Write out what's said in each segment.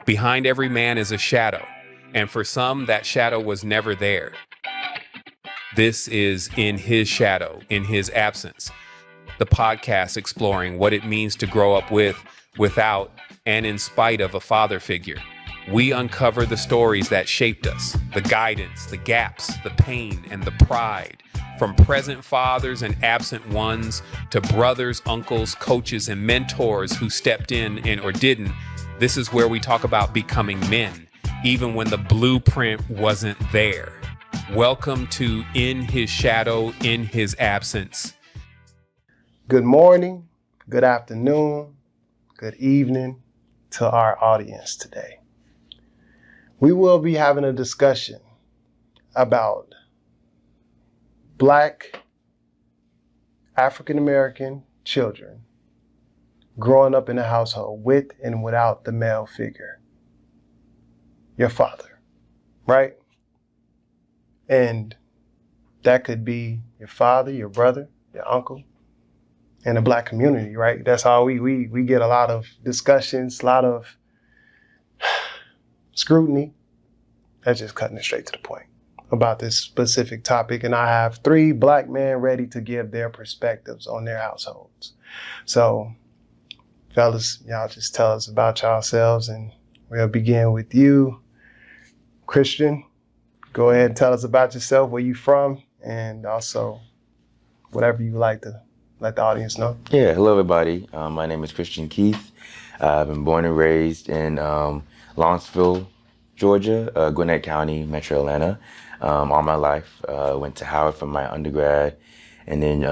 Behind every man is a shadow, and for some, that shadow was never there. This is In His Shadow, In His Absence, the podcast exploring what it means to grow up with, without, and in spite of a father figure. We uncover the stories that shaped us, the guidance, the gaps, the pain, and the pride, from present fathers and absent ones to brothers, uncles, coaches, and mentors who stepped in and or didn't. This is where we talk about becoming men, even when the blueprint wasn't there. Welcome to In His Shadow, In His Absence. Good morning, good afternoon, good evening to our audience today. We will be having a discussion about Black African-American children growing up in a household with and without the male figure, your father, right? And that could be your father, your brother, your uncle, in the Black community, right? That's how we get a lot of discussions, a lot of scrutiny. That's just cutting it straight to the point about this specific topic. And I have 3 Black men ready to give their perspectives on their households. So, fellas, y'all just tell us about yourselves, and we'll begin with you. Christian, go ahead and tell us about yourself, where you from, and also whatever you like to let the audience know. Yeah, hello everybody. My name is Christian Keith. I've been born and raised in Lawrenceville, Georgia, Gwinnett County, Metro Atlanta. All my life, went to Howard for my undergrad, and then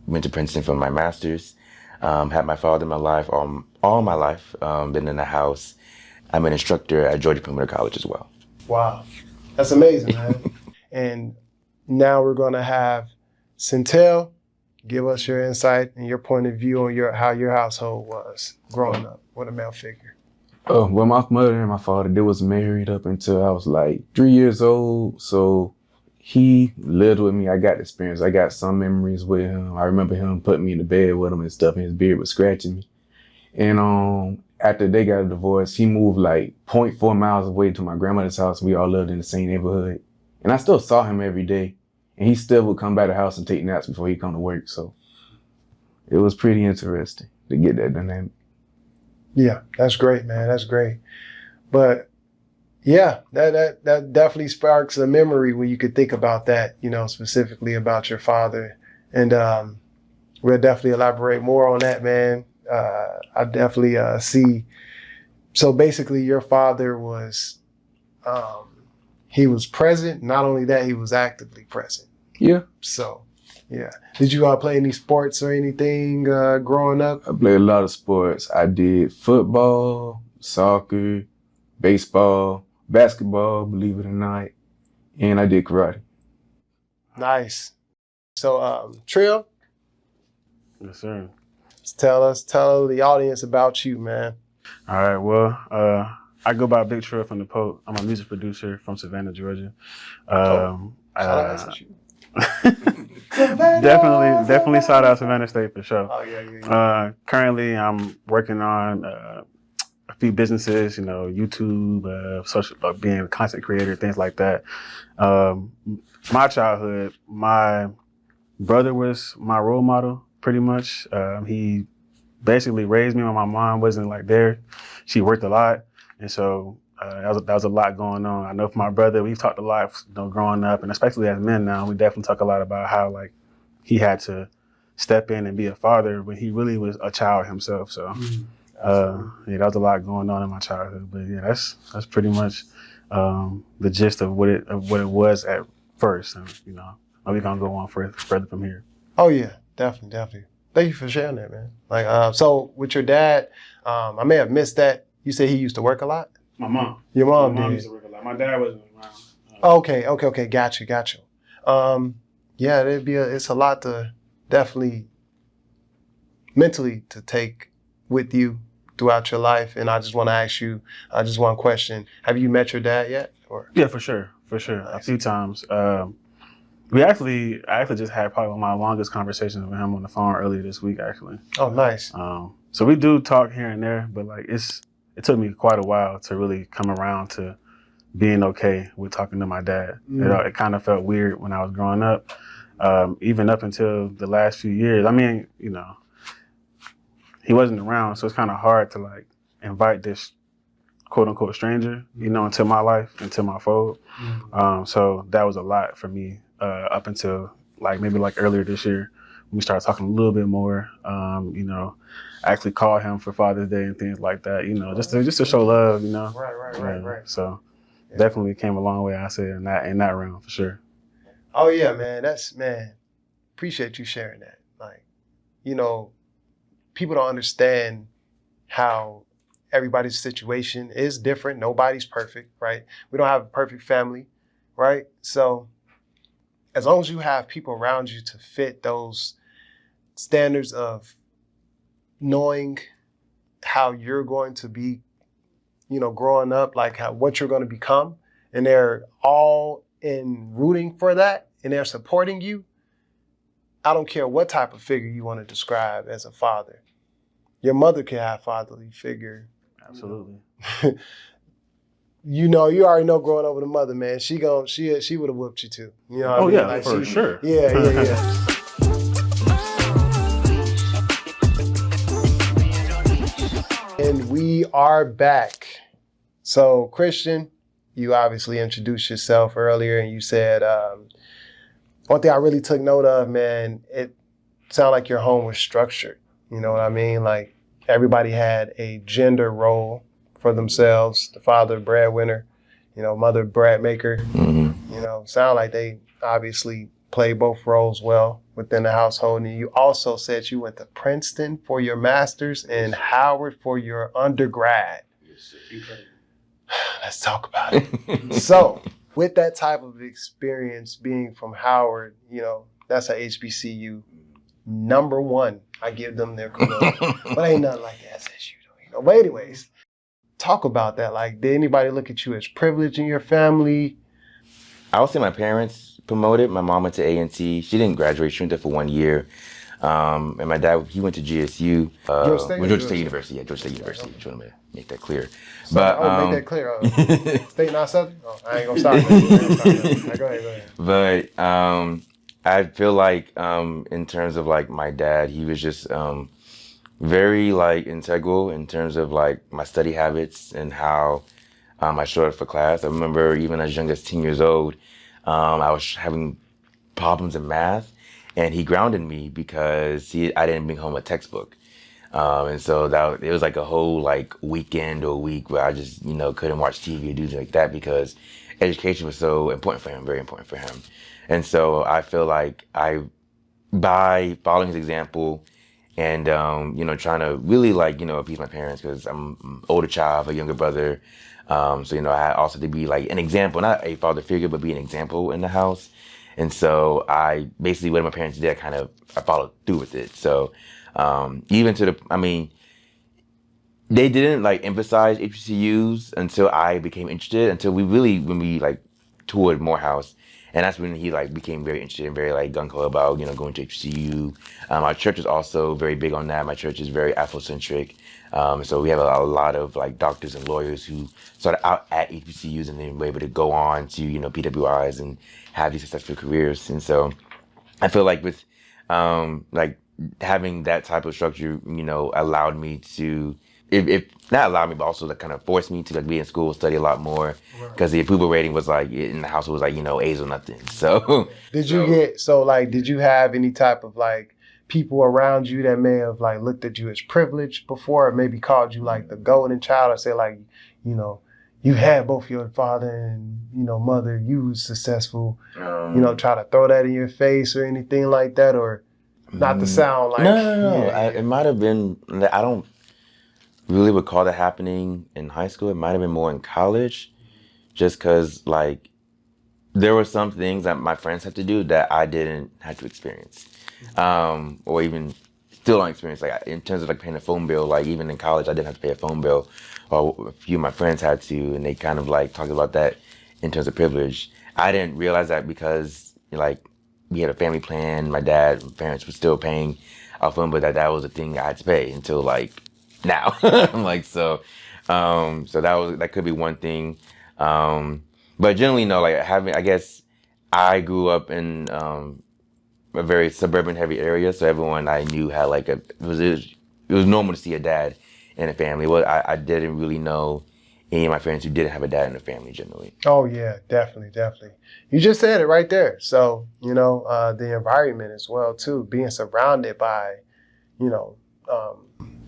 went to Princeton for my master's. Had my father in my life all my life. Been in the house. I'm an instructor at Georgia Perimeter College as well. Wow, that's amazing, man. And now we're gonna have Centel give us your insight and your point of view on how your household was growing up with a male figure. Oh, well, my mother and my father, they was married up until I was like 3 years old. So he lived with me. I got experience. I got some memories with him. I remember him putting me in the bed with him and stuff, and his beard was scratching me. And after they got a divorce, he moved like 0.4 miles away to my grandmother's house. We all lived in the same neighborhood. And I still saw him every day. And he still would come by the house and take naps before he'd come to work. So it was pretty interesting to get that dynamic. Yeah, that's great, man. That's great. But yeah, that definitely sparks a memory when you could think about that, you know, specifically about your father. And we'll definitely elaborate more on that, man. I definitely see. So basically your father was, he was present. Not only that, he was actively present. Yeah. So, yeah. Did you play any sports or anything growing up? I played a lot of sports. I did football, soccer, baseball, basketball, believe it or not, and I did karate. Nice. So, Trill? Yes, sir. Tell the audience about you, man. All right. Well, I go by Big Trill from the Pope. I'm a music producer from Savannah, Georgia. Definitely shout out Savannah State for sure. Oh yeah. Currently, I'm working on a few businesses, you know, YouTube, social, being a content creator, things like that. My childhood, my brother was my role model, pretty much. He basically raised me when my mom wasn't like there. She worked a lot, and so that was a lot going on. I know for my brother, we've talked a lot, you know, growing up, and especially as men now, we definitely talk a lot about how like he had to step in and be a father when he really was a child himself. So yeah, that was a lot going on in my childhood. But yeah, that's pretty much the gist of what it was at first, and you know, we're gonna go on further from here. Oh yeah, definitely. Thank you for sharing that, man. Like, so with your dad, I may have missed that. You said he used to work a lot? My mom. Your mom did? My mom used to work a lot. My dad wasn't around. Okay. Got you. Yeah, it's a lot to definitely mentally to take with you throughout your life. And I just want to ask you just one question. Have you met your dad yet? Or? Yeah, for sure. Nice. A few times. I actually just had probably one of my longest conversations with him on the phone earlier this week, actually. Oh, nice. So we do talk here and there, but like it took me quite a while to really come around to being okay with talking to my dad. It kind of felt weird when I was growing up, even up until the last few years. I mean, you know, he wasn't around, so it's kind of hard to like invite this quote unquote stranger, you know, into my life, into my fold. So that was a lot for me up until like maybe like earlier this year. We started talking a little bit more, you know, I actually called him for Father's Day and things like that, you know, just to show love, you know. Right. So definitely came a long way, I say, in that realm for sure. Oh yeah, man. Appreciate you sharing that. Like, you know, people don't understand how everybody's situation is different. Nobody's perfect, right? We don't have a perfect family, right? So as long as you have people around you to fit those standards of knowing how you're going to be, you know, growing up, like what you're going to become, and they're all in rooting for that and they're supporting you, I don't care what type of figure you want to describe as a father. Your mother can have fatherly figure. Absolutely. You know, you already know growing up with a mother, man, she would have whooped you too. You know what I mean? Yeah, like for sure. Yeah. And we are back. So, Christian, you obviously introduced yourself earlier, and you said, one thing I really took note of, man, it sounded like your home was structured. You know what I mean? Like everybody had a gender role for themselves. The father, breadwinner, you know, mother, bread maker. You know, sound like they obviously play both roles well within the household. And you also said you went to Princeton for your master's and Howard for your undergrad. Yes, incredible. Let's talk about it. So, with that type of experience being from Howard, you know, that's a HBCU #1. I give them their kudos. But ain't nothing like SSU though, you know. But anyways, talk about that. Like, did anybody look at you as privileged in your family? I would say my parents promoted. My mom went to A&T. She didn't graduate. She went there for 1 year. And my dad, he went to GSU. Georgia State University. Yeah, Georgia State University. Just want to make that clear. So, make that clear. State not Southern? Oh, I ain't gonna start that. Go ahead. But I feel like in terms of like my dad, he was just very like integral in terms of like my study habits and how I showed up for class. I remember even as young as 10 years old, I was having problems in math, and he grounded me because I didn't bring home a textbook. And so it was like a whole like weekend or week where I just, you know, couldn't watch TV or do things like that because education was so important for him, very important for him. And so I feel like by following his example and, you know, trying to really like, you know, appease my parents because I'm an older child, a younger brother. So, you know, I had also to be like an example, not a father figure, but be an example in the house. And so I basically, what my parents did, I followed through with it. So, even they didn't like emphasize HBCUs until I became interested, when we like toured Morehouse. And that's when he like became very interested and very like gung-ho about, you know, going to HBCU. Our church is also very big on that. My church is very Afrocentric. So we have a lot of like doctors and lawyers who started out at HBCUs and then were able to go on to, you know, PWIs and have these successful careers. And so I feel like with like having that type of structure, you know, allowed me to, if not allowed me, but also like kind of forced me to like be in school, study a lot more, because the approval rating was like in the household was like, you know, A's or nothing. So did you have any type of like people around you that may have like looked at you as privileged before, or maybe called you like the golden child, or say like, you know, you had both your father and, you know, mother, you was successful, you know, try to throw that in your face or anything like that, or not to sound like... No. It might have been, I don't really recall that happening in high school. It might have been more in college, just because like there were some things that my friends had to do that I didn't have to experience, or even still don't experience. Like in terms of like paying a phone bill, like even in college, I didn't have to pay a phone bill, or a few of my friends had to, and they kind of like talked about that in terms of privilege. I didn't realize that because like we had a family plan. My parents were still paying our phone bill, that was a thing I had to pay until like now. I'm like, so that could be one thing. But generally, no, like I guess I grew up in a very suburban heavy area, so everyone I knew had like it was normal to see a dad in a family. Well, I didn't really know any of my friends who didn't have a dad in the family generally. Oh yeah, definitely. You just said it right there. So, the environment as well too, being surrounded by,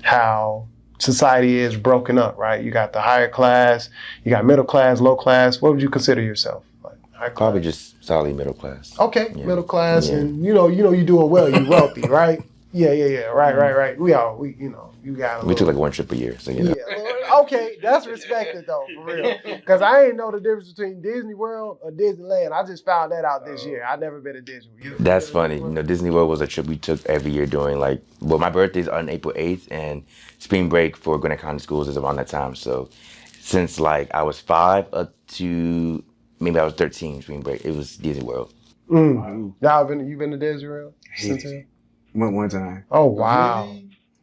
how society is broken up, right? You got the higher class, you got middle class, low class. What would you consider yourself? Like high class? Probably just solidly middle class. Okay, Yeah. middle class, Yeah. and you're doing well, you're wealthy, right? Yeah. Right. We you got We took like one trip a year, so Yeah, okay, that's respected though, for real. Because I ain't know the difference between Disney World or Disneyland. I just found that out this year. I've never been to Disney. That's funny. Disney World was a trip we took every year during my birthday's on April 8th, and spring break for Gwinnett County schools is around that time. So since I was 5 up to maybe I was 13, spring break, it was Disney World. Wow. You've been to Disney World? Went one time. Oh wow.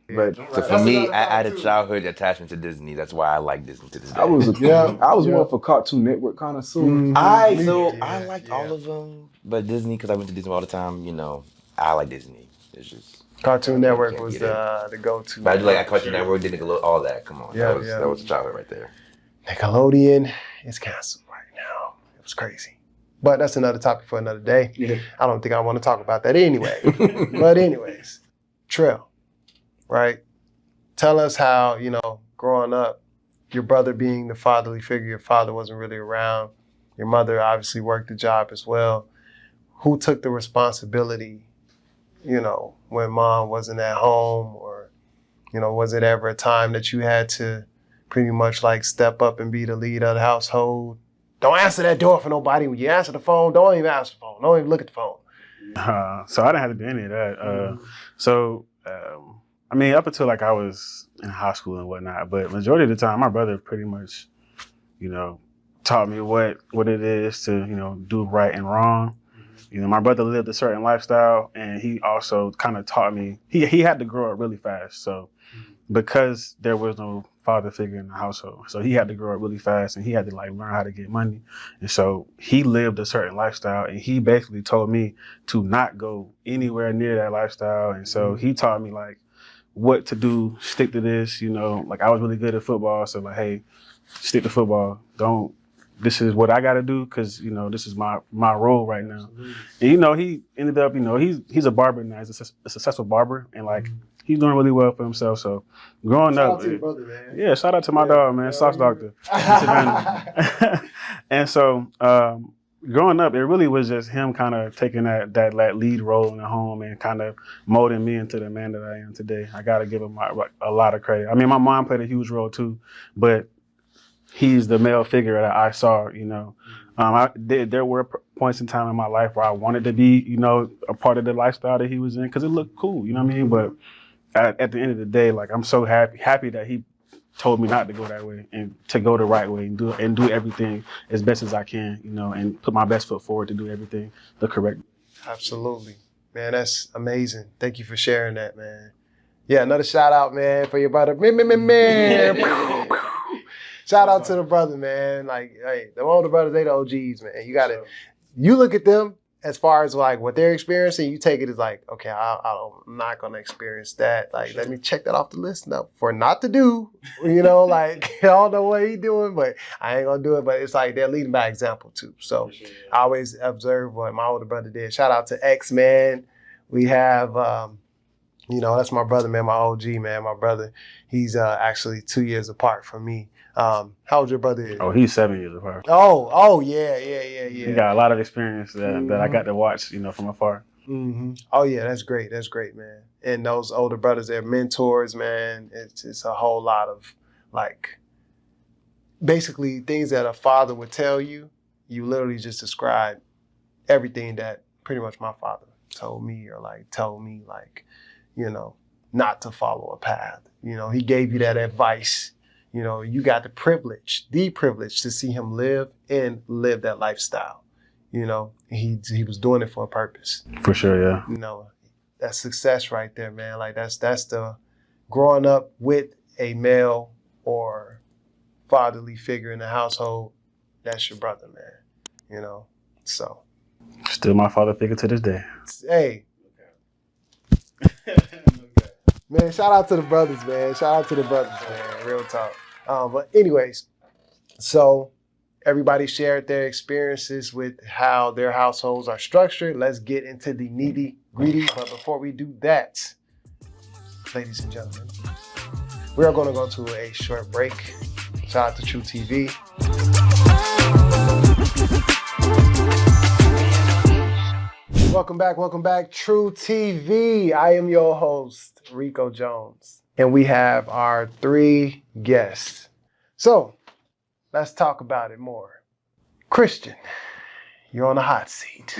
But So for me, I had a childhood attachment to Disney. That's why I like Disney to this day. I was more for Cartoon Network connoisseur. I liked all of them, but Disney, because I went to Disney all the time, I like Disney. It's just Cartoon Network was the go-to. But I do like Cartoon Network, did all that. Come on, that was childhood right there. Nickelodeon is canceled right now. It was crazy. But that's another topic for another day. Yeah. I don't think I want to talk about that anyway. But anyways, Trill, right? Tell us how, growing up, your brother being the fatherly figure, your father wasn't really around. Your mother obviously worked the job as well. Who took the responsibility, when mom wasn't at home, or, was it ever a time that you had to pretty much step up and be the lead of the household? Don't answer that door for nobody. When you answer the phone, don't even answer the phone. Don't even look at the phone. So I didn't have to do any of that. Up until I was in high school and whatnot, but majority of the time, my brother pretty much, taught me what it is to, do right and wrong. My brother lived a certain lifestyle, and he also kind of taught me, he had to grow up really fast. So because there was no father figure in the household, so he had to grow up really fast, and he had to learn how to get money. And so he lived a certain lifestyle, and he basically told me to not go anywhere near that lifestyle. And so he taught me what to do, stick to this, I was really good at football. So hey, stick to football. This is what I got to do, because, this is my role right now. And, he ended up, he's a barber now. He's a successful barber, and he's doing really well for himself. So growing up, shout out to your brother, man. Yeah, shout out to my dog, man, Sauce Doctor. And so growing up, it really was just him kind of taking that lead role in the home and kind of molding me into the man that I am today. I got to give him a lot of credit. I mean, my mom played a huge role too, but he's the male figure that I saw, there were points in time in my life where I wanted to be, a part of the lifestyle that he was in, because it looked cool, you know what I mean? But at the end of the day, I'm so happy that he told me not to go that way, and to go the right way, and do everything as best as I can, and put my best foot forward to do everything the correct way. Absolutely. Man, that's amazing. Thank you for sharing that, man. Yeah, another shout out, man, for your brother. Man. Shout out to the brother, man. Hey, the older brothers, they the OGs, man. You look at them as far as what they're experiencing, you take it as okay, I'm not gonna experience that. Let me check that off the list now for not to do. I don't know what he doing, but I ain't gonna do it. But it's they're leading by example too. So I always observe what my older brother did. Shout out to X, man. We have that's my brother, man, my OG, man. My brother, he's actually 2 years apart from me. How old your brother is? Oh, he's 7 years apart. Oh, yeah. He got a lot of experience that I got to watch, from afar. Mm-hmm. Oh, yeah, that's great, man. And those older brothers, they're mentors, man. It's a whole lot of, basically things that a father would tell you. You literally just describe everything that pretty much my father told me, or not to follow a path. He gave you that advice. You got the privilege to see him live that lifestyle. He was doing it for a purpose. For sure, yeah. That's success right there, man. That's the growing up with a male or fatherly figure in the household, that's your brother, man. So. Still my father figure to this day. Hey. Man, shout out to the brothers, man. Shout out to the brothers, man. Real talk. But anyways, so everybody shared their experiences with how their households are structured. Let's get into the nitty-gritty. But before we do that, ladies and gentlemen, we are going to go to a short break. Shout out to True TV. Welcome back, True TV. I am your host, Ricco Jones, and we have our 3 guests. So, let's talk about it more. Christian, you're on the hot seat.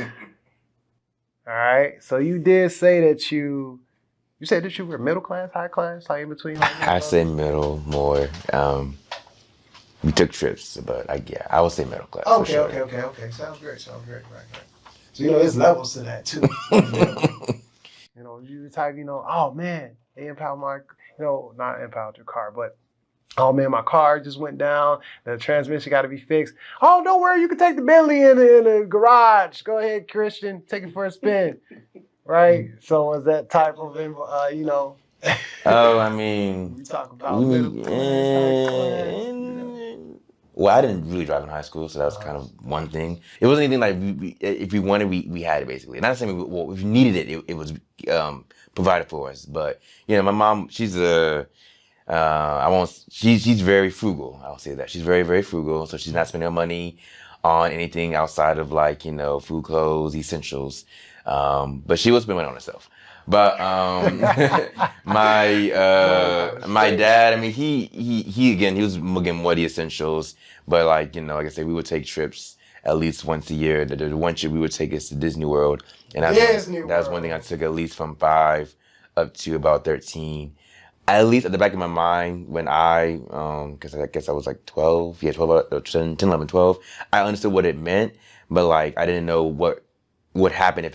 All right, so you did say that you said that you were middle class, high class, like in between? I say middle more. We took trips, but I would say middle class. Okay, for sure. okay. Sounds great. Right. So, there's levels to that too. You type, oh man, they impound my, not impound your car, but oh man, my car just went down. The transmission got to be fixed. Oh, don't worry, you can take the Bentley in the garage. Go ahead, Christian, take it for a spin. Right? So was that type of, Oh, I mean, we talk about middle class, high class. Well, I didn't really drive in high school, so that was kind of one thing. It wasn't anything like if we wanted, we had it basically. Not saying if we needed it, it was provided for us. But my mom, she's she's very frugal. I'll say that she's very, very frugal. So she's not spending her money on anything outside of food, clothes, essentials. But she will spend money on herself. But my dad, I mean, he again, he was again more the essentials. But like I said, we would take trips at least once a year. The one trip we would take us to Disney World, and that's one thing I took at least from 5 up to about 13. At least at the back of my mind, when because I guess I was like 12, 10, 11, 12, I understood what it meant, but like I didn't know what would happen if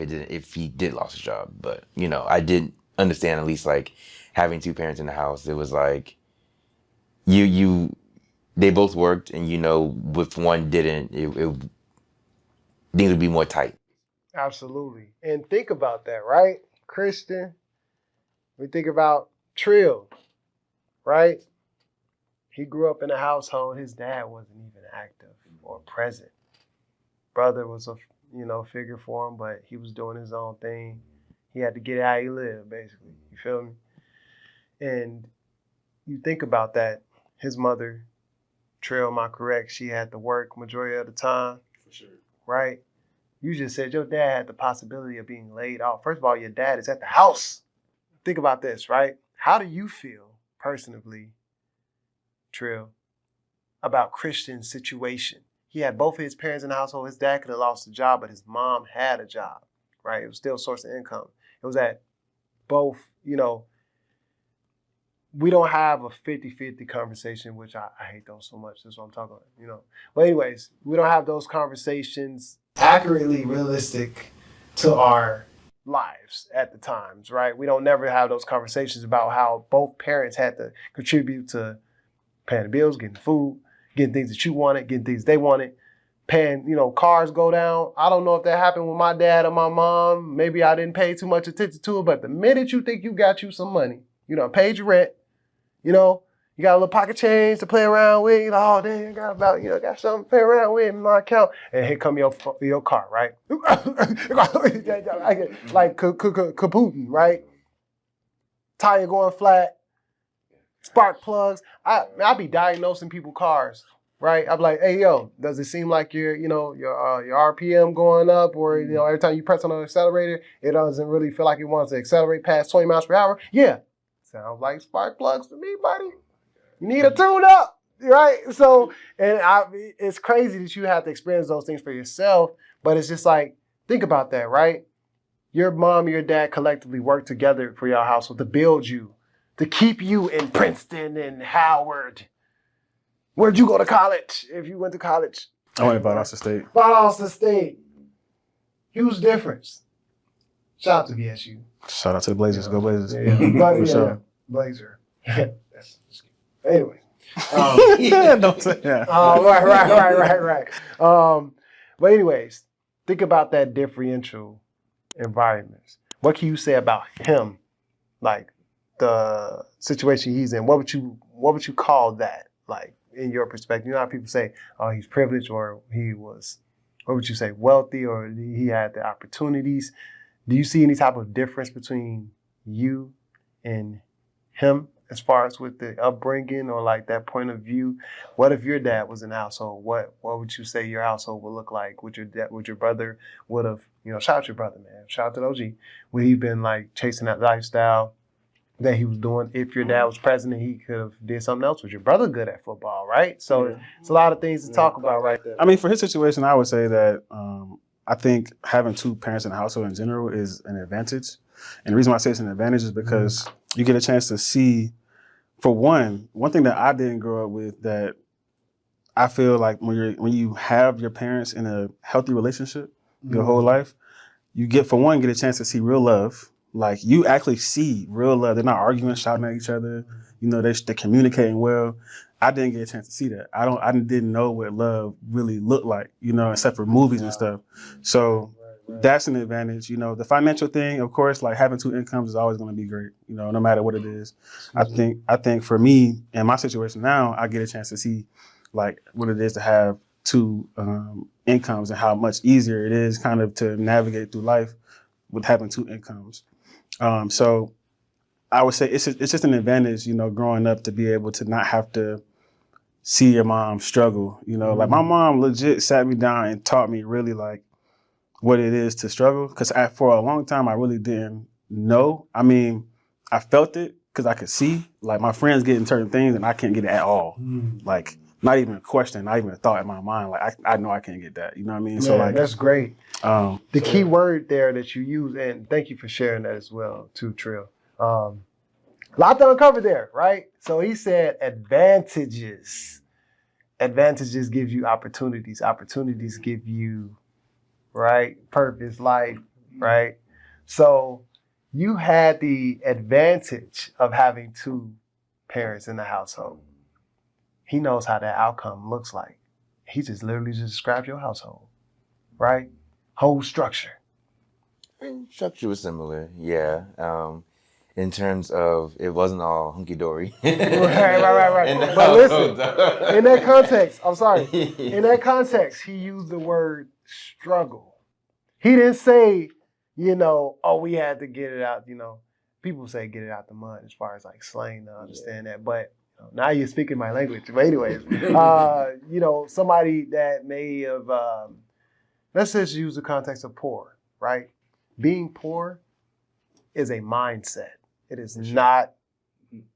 he did lose his job. But I did understand, at least like having 2 parents in the house. It was like they both worked, and if one didn't, things would be more tight. Absolutely. And think about that, right, Christian? We think about Trill, right? He grew up in a household. His dad wasn't even active or present. Brother was a figure for him, but he was doing his own thing. He had to get how he lived, basically. You feel me? And you think about that. His mother, Trill, am I correct? She had to work majority of the time. For sure. Right? You just said your dad had the possibility of being laid off. First of all, your dad is at the house. Think about this, right? How do you feel personally, Trill, about Christian's situation? He had both of his parents in the household. His dad could have lost a job, but his mom had a job, right? It was still a source of income. It was at both, we don't have a 50-50 conversation, which I hate those so much. That's what I'm talking about, But anyways, we don't have those conversations accurately realistic to our lives at the times, right? We don't never have those conversations about how both parents had to contribute to paying the bills, getting food, getting things that you wanted, getting things they wanted, paying, cars go down. I don't know if that happened with my dad or my mom. Maybe I didn't pay too much attention to it, but the minute you think you got you some money, paid your rent, you got a little pocket change to play around with, oh, damn, got something to play around with in my account, and here come your car, right? Like Kaputin, right? Tire going flat, spark plugs. I be diagnosing people's cars, right? I'm like, hey, yo, does it seem like your RPM going up, or every time you press on the accelerator, it doesn't really feel like it wants to accelerate past 20 miles per hour? Yeah, sounds like spark plugs to me, buddy. You need a tune up, right? So, it's crazy that you have to experience those things for yourself, but it's just like, think about that, right? Your mom and your dad collectively worked together for your household to build you, to keep you in Princeton and Howard. Where'd you go to college, if you went to college? I went to Valdosta State. Valdosta State. Huge difference. Shout out to VSU. Shout out to the Blazers. Go Blazers. Yeah. For sure. Blazer. Anyway. Don't say that. Right. But anyways, think about that differential environments. What can you say about him? Like the situation he's in. What would you call that? Like in your perspective, you know how people say, "Oh, he's privileged," or he was, what would you say, wealthy, or he had the opportunities? Do you see any type of difference between you and him as far as with the upbringing or like that point of view? What if your dad was in the household? What would you say your household would look like? Would your brother would have, shout out your brother, man. Shout out to the OG. Would he been like chasing that lifestyle that he was doing? If your dad was president, he could have did something else. Was your brother good at football, right? So it's a lot of things to talk about right there. I mean, for his situation, I would say that I think having two parents in the household in general is an advantage. And the reason why I say it's an advantage is because you get a chance to see, for one thing that I didn't grow up with that I feel like when you have your parents in a healthy relationship your whole life, you get a chance to see real love. Like you actually see real love. They're not arguing, shouting at each other. They're communicating well. I didn't get a chance to see that. I didn't know what love really looked like, except for movies and stuff. So that's an advantage. The financial thing, of course, like having two incomes is always going to be great, no matter what it is. I think for me, in my situation now, I get a chance to see like what it is to have two incomes and how much easier it is kind of to navigate through life with having two incomes. So I would say it's just an advantage, growing up to be able to not have to see your mom struggle. Like my mom legit sat me down and taught me really like what it is to struggle. Because for a long time, I really didn't know. I mean, I felt it because I could see like my friends getting certain things and I can't get it at all. Like not even a question, not even a thought in my mind. Like I know I can't get that. You know what I mean? Man, so like that's great. The key word there that you use, and thank you for sharing that as well, too, Trill. A lot to uncover there, right? So he said advantages. Advantages give you opportunities. Opportunities give you, right, purpose, life, right? So you had the advantage of having two parents in the household. He knows how that outcome looks like. He just literally just described your household, right? Whole structure. Structure was similar, yeah. In terms of it wasn't all hunky dory. Right. But listen, in that context, I'm sorry. In that context, he used the word struggle. He didn't say, we had to get it out. People say get it out the mud as far as like slang to understand that, but. Now you're speaking my language. But anyways, somebody that may have, let's just use the context of poor, right? Being poor is a mindset. It is not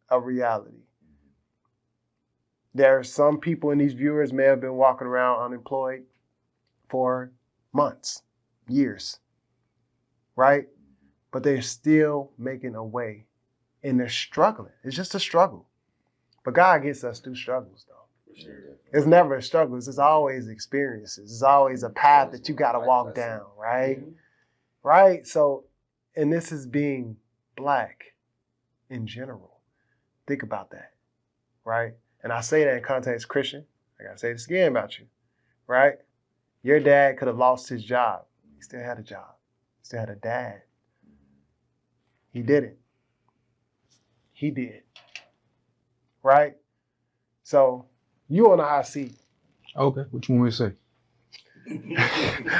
a reality. There are some people in these viewers may have been walking around unemployed for months, years, right? But they're still making a way and they're struggling. It's just a struggle. But God gets us through struggles, though. It's never a struggle. It's always experiences. It's always a path that you got to walk down, right? Right? So, and this is being Black in general. Think about that, right? And I say that in context Christian. I got to say this again about you, right? Your dad could have lost his job. He still had a job. He still had a dad. He didn't. He did. Right? So you on the hot seat. Okay, what you want me to say?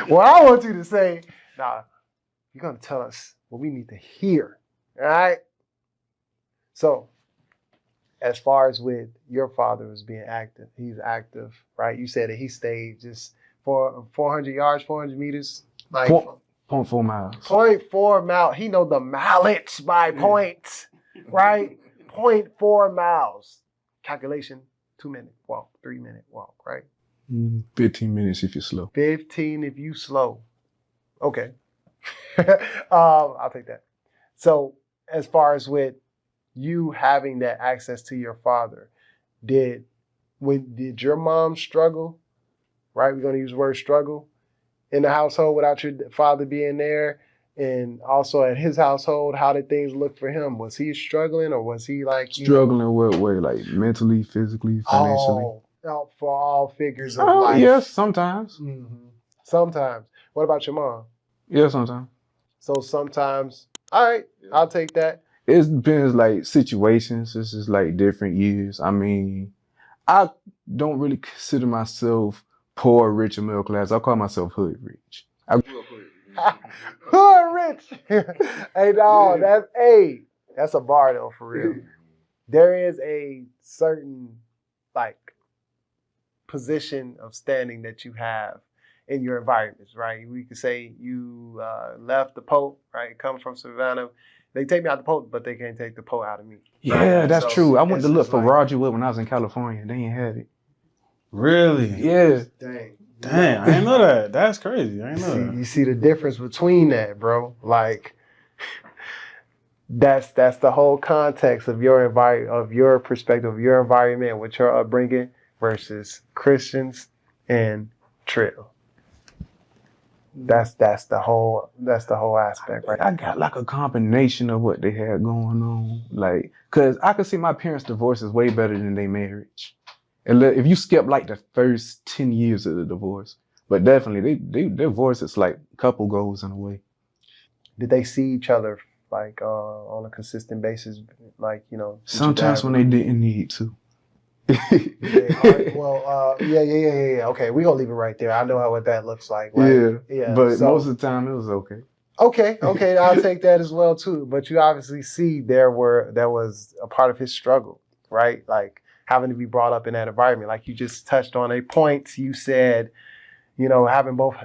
Well, I want you to say, you're going to tell us what we need to hear. All right? So as far as with your father was being active, he's active, right? You said that he stayed just for 400 yards, 400 meters. Like 0.4 miles. 0.4 mile. He know the mileage by points, right? 0.4 miles. Calculation, 2-minute walk, 3-minute walk, right? 15 minutes if you're slow. 15 if you slow. Okay. I'll take that. So as far as with you having that access to your father, did your mom struggle, right? We're going to use the word struggle in the household without your father being there. And also at his household, how did things look for him? Was he struggling, or was he like Struggling what way? Like mentally, physically, financially? For all figures of Oh, life? yes, sometimes. Sometimes. What about your mom? Yeah, sometimes. So sometimes, all right, I'll take that. It depends, like, situations. This is like different years. I mean, I don't really consider myself poor, rich, or middle class. I call myself hood rich. I grew up hood. Hood rich. Hey, dog, that's a bar though, for real. There is a certain like position of standing that you have in your environments, right? We could say you left the Pope, right? Come from Savannah. They take me out the Pope, but they can't take the Pope out of me. Yeah, right? that's true. I went to look for like, Roger Wood when I was in California. They ain't have it. Really? Yeah. Dang, I didn't know that. That's crazy. I didn't know that. You see the difference between that, bro. Like, that's the whole context of your perspective, of your environment, with your upbringing versus Christians and Trill. That's the whole aspect, right? I got like a combination of what they had going on. Like, cause I could see my parents' divorce is way better than their marriage. And if you skip like the first 10 years of the divorce, but definitely they divorce is like couple goals in a way. Did they see each other like on a consistent basis? Like, you know, sometimes when they didn't need to. Yeah. Okay, we're gonna leave it right there. I know what that looks like. Right? Yeah. But most of the time it was okay. Okay, I'll take that as well too. But you obviously see that was a part of his struggle, right? Like having to be brought up in that environment. Like you just touched on a point. You said, you know, having both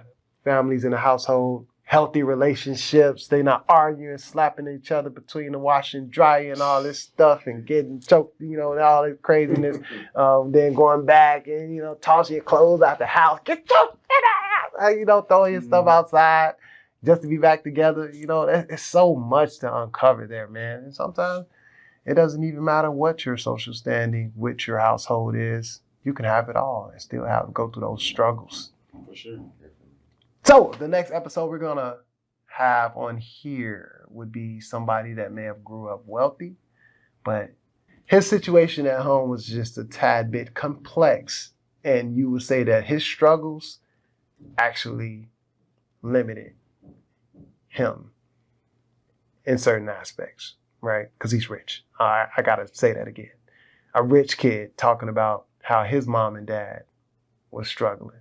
families in the household, healthy relationships, they not arguing, slapping each other between the wash and dry and all this stuff and getting choked, you know, and all this craziness. Then going back and, you know, tossing your clothes out the house, get your shit out, you know, throwing your stuff outside just to be back together. You know, it's so much to uncover there, man. And sometimes it doesn't even matter what your social standing with your household is. You can have it all and still go through those struggles. For sure. So the next episode we're gonna have on here would be somebody that may have grew up wealthy, but his situation at home was just a tad bit complex. And you would say that his struggles actually limited him in certain aspects, right? Because he's rich. I gotta say that again. A rich kid talking about how his mom and dad was struggling.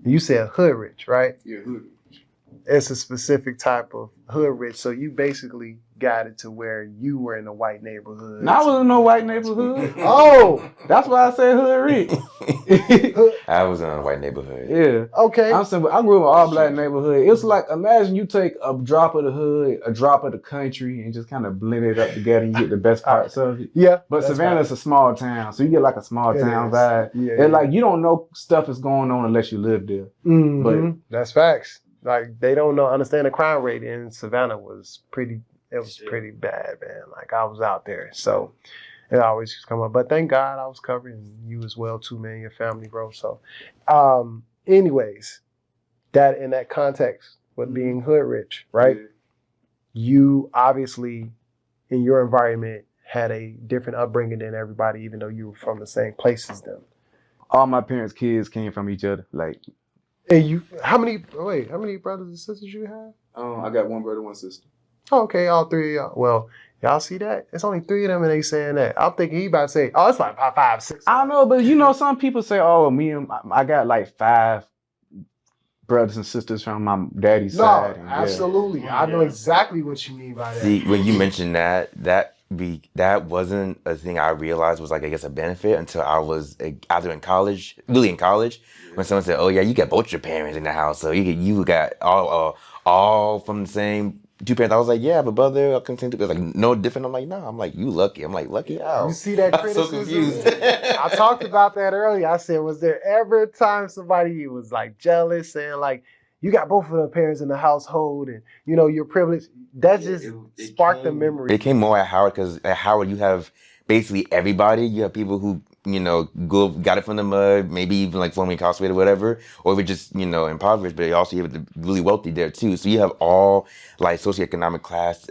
You said hood rich, right? Yeah, hood rich. It's a specific type of hood rich. So you basically got it to where you were in a white neighborhood. No, I wasn't in no white neighborhood. Oh! That's why I said hood rich. I was in a white neighborhood. Yeah. Okay. I'm simple. I grew up in an all black neighborhood. It's like, imagine you take a drop of the hood, a drop of the country, and just kind of blend it up together and you get the best parts of it. Yeah. But Savannah's a small town, so you get like a small town vibe. Yeah. And like, you don't know stuff is going on unless you live there. Mm-hmm. But that's facts. Like, they don't understand the crime rate in Savannah was pretty bad, man. Like, I was out there. So it always used to come up. But thank God I was covered, and you as well too, man, your family, bro. So anyways, that in that context with being hood rich, right? Yeah. You obviously in your environment had a different upbringing than everybody, even though you were from the same place as them. All my parents' kids came from each other. Like, and how many brothers and sisters you have? I got one brother, one sister. Oh, okay, all three of y'all. Well, y'all see that? It's only three of them and they saying that. I'm thinking he about to say, oh, it's like five, six. I don't know, but you know, some people say, oh, I got like 5 brothers and sisters from my daddy's side. No, absolutely. I know exactly what you mean by that. See, when you mentioned that wasn't a thing I realized was like, I guess, a benefit until I was either in college, when someone said, oh yeah, you got both your parents in the house, so you got all from the same 2 parents. I was like, yeah, I have a brother. I continue to like no different. I'm like, no. I'm like, you lucky. I'm like, lucky how? You see that criticism? I'm so confused. I talked about that earlier. I said, was there ever a time somebody was like jealous, saying like, you got both of the parents in the household and you know you're privileged? That just sparked the memory. It came more at Howard because at Howard you have basically everybody. You have people who got it from the mud, maybe even like formerly incarcerated or whatever, or if it's just, impoverished, but also you have the really wealthy there too. So you have all like socioeconomic class,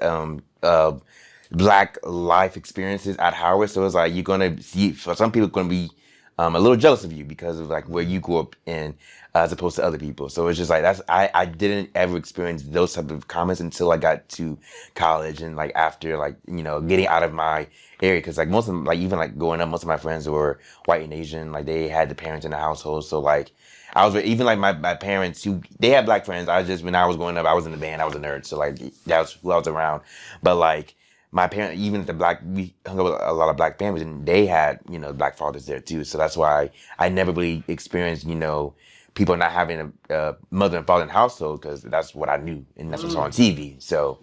black life experiences at Howard. So it's like you're gonna see, for some people, gonna be a little jealous of you because of like where you grew up in, as opposed to other people. So it's just like I didn't ever experience those type of comments until I got to college and like after like getting out of my area, because like most of them, like even like growing up, most of my friends were white and Asian, like they had the parents in the household. So like I was even like my parents who they had black friends. When I was growing up, I was in the band, I was a nerd, so like that was who I was around. But like my parents, even we hung up with a lot of black families, and they had black fathers there too. So that's why I never really experienced people not having a mother and father in the household, because that's what I knew and that's what I saw on TV. So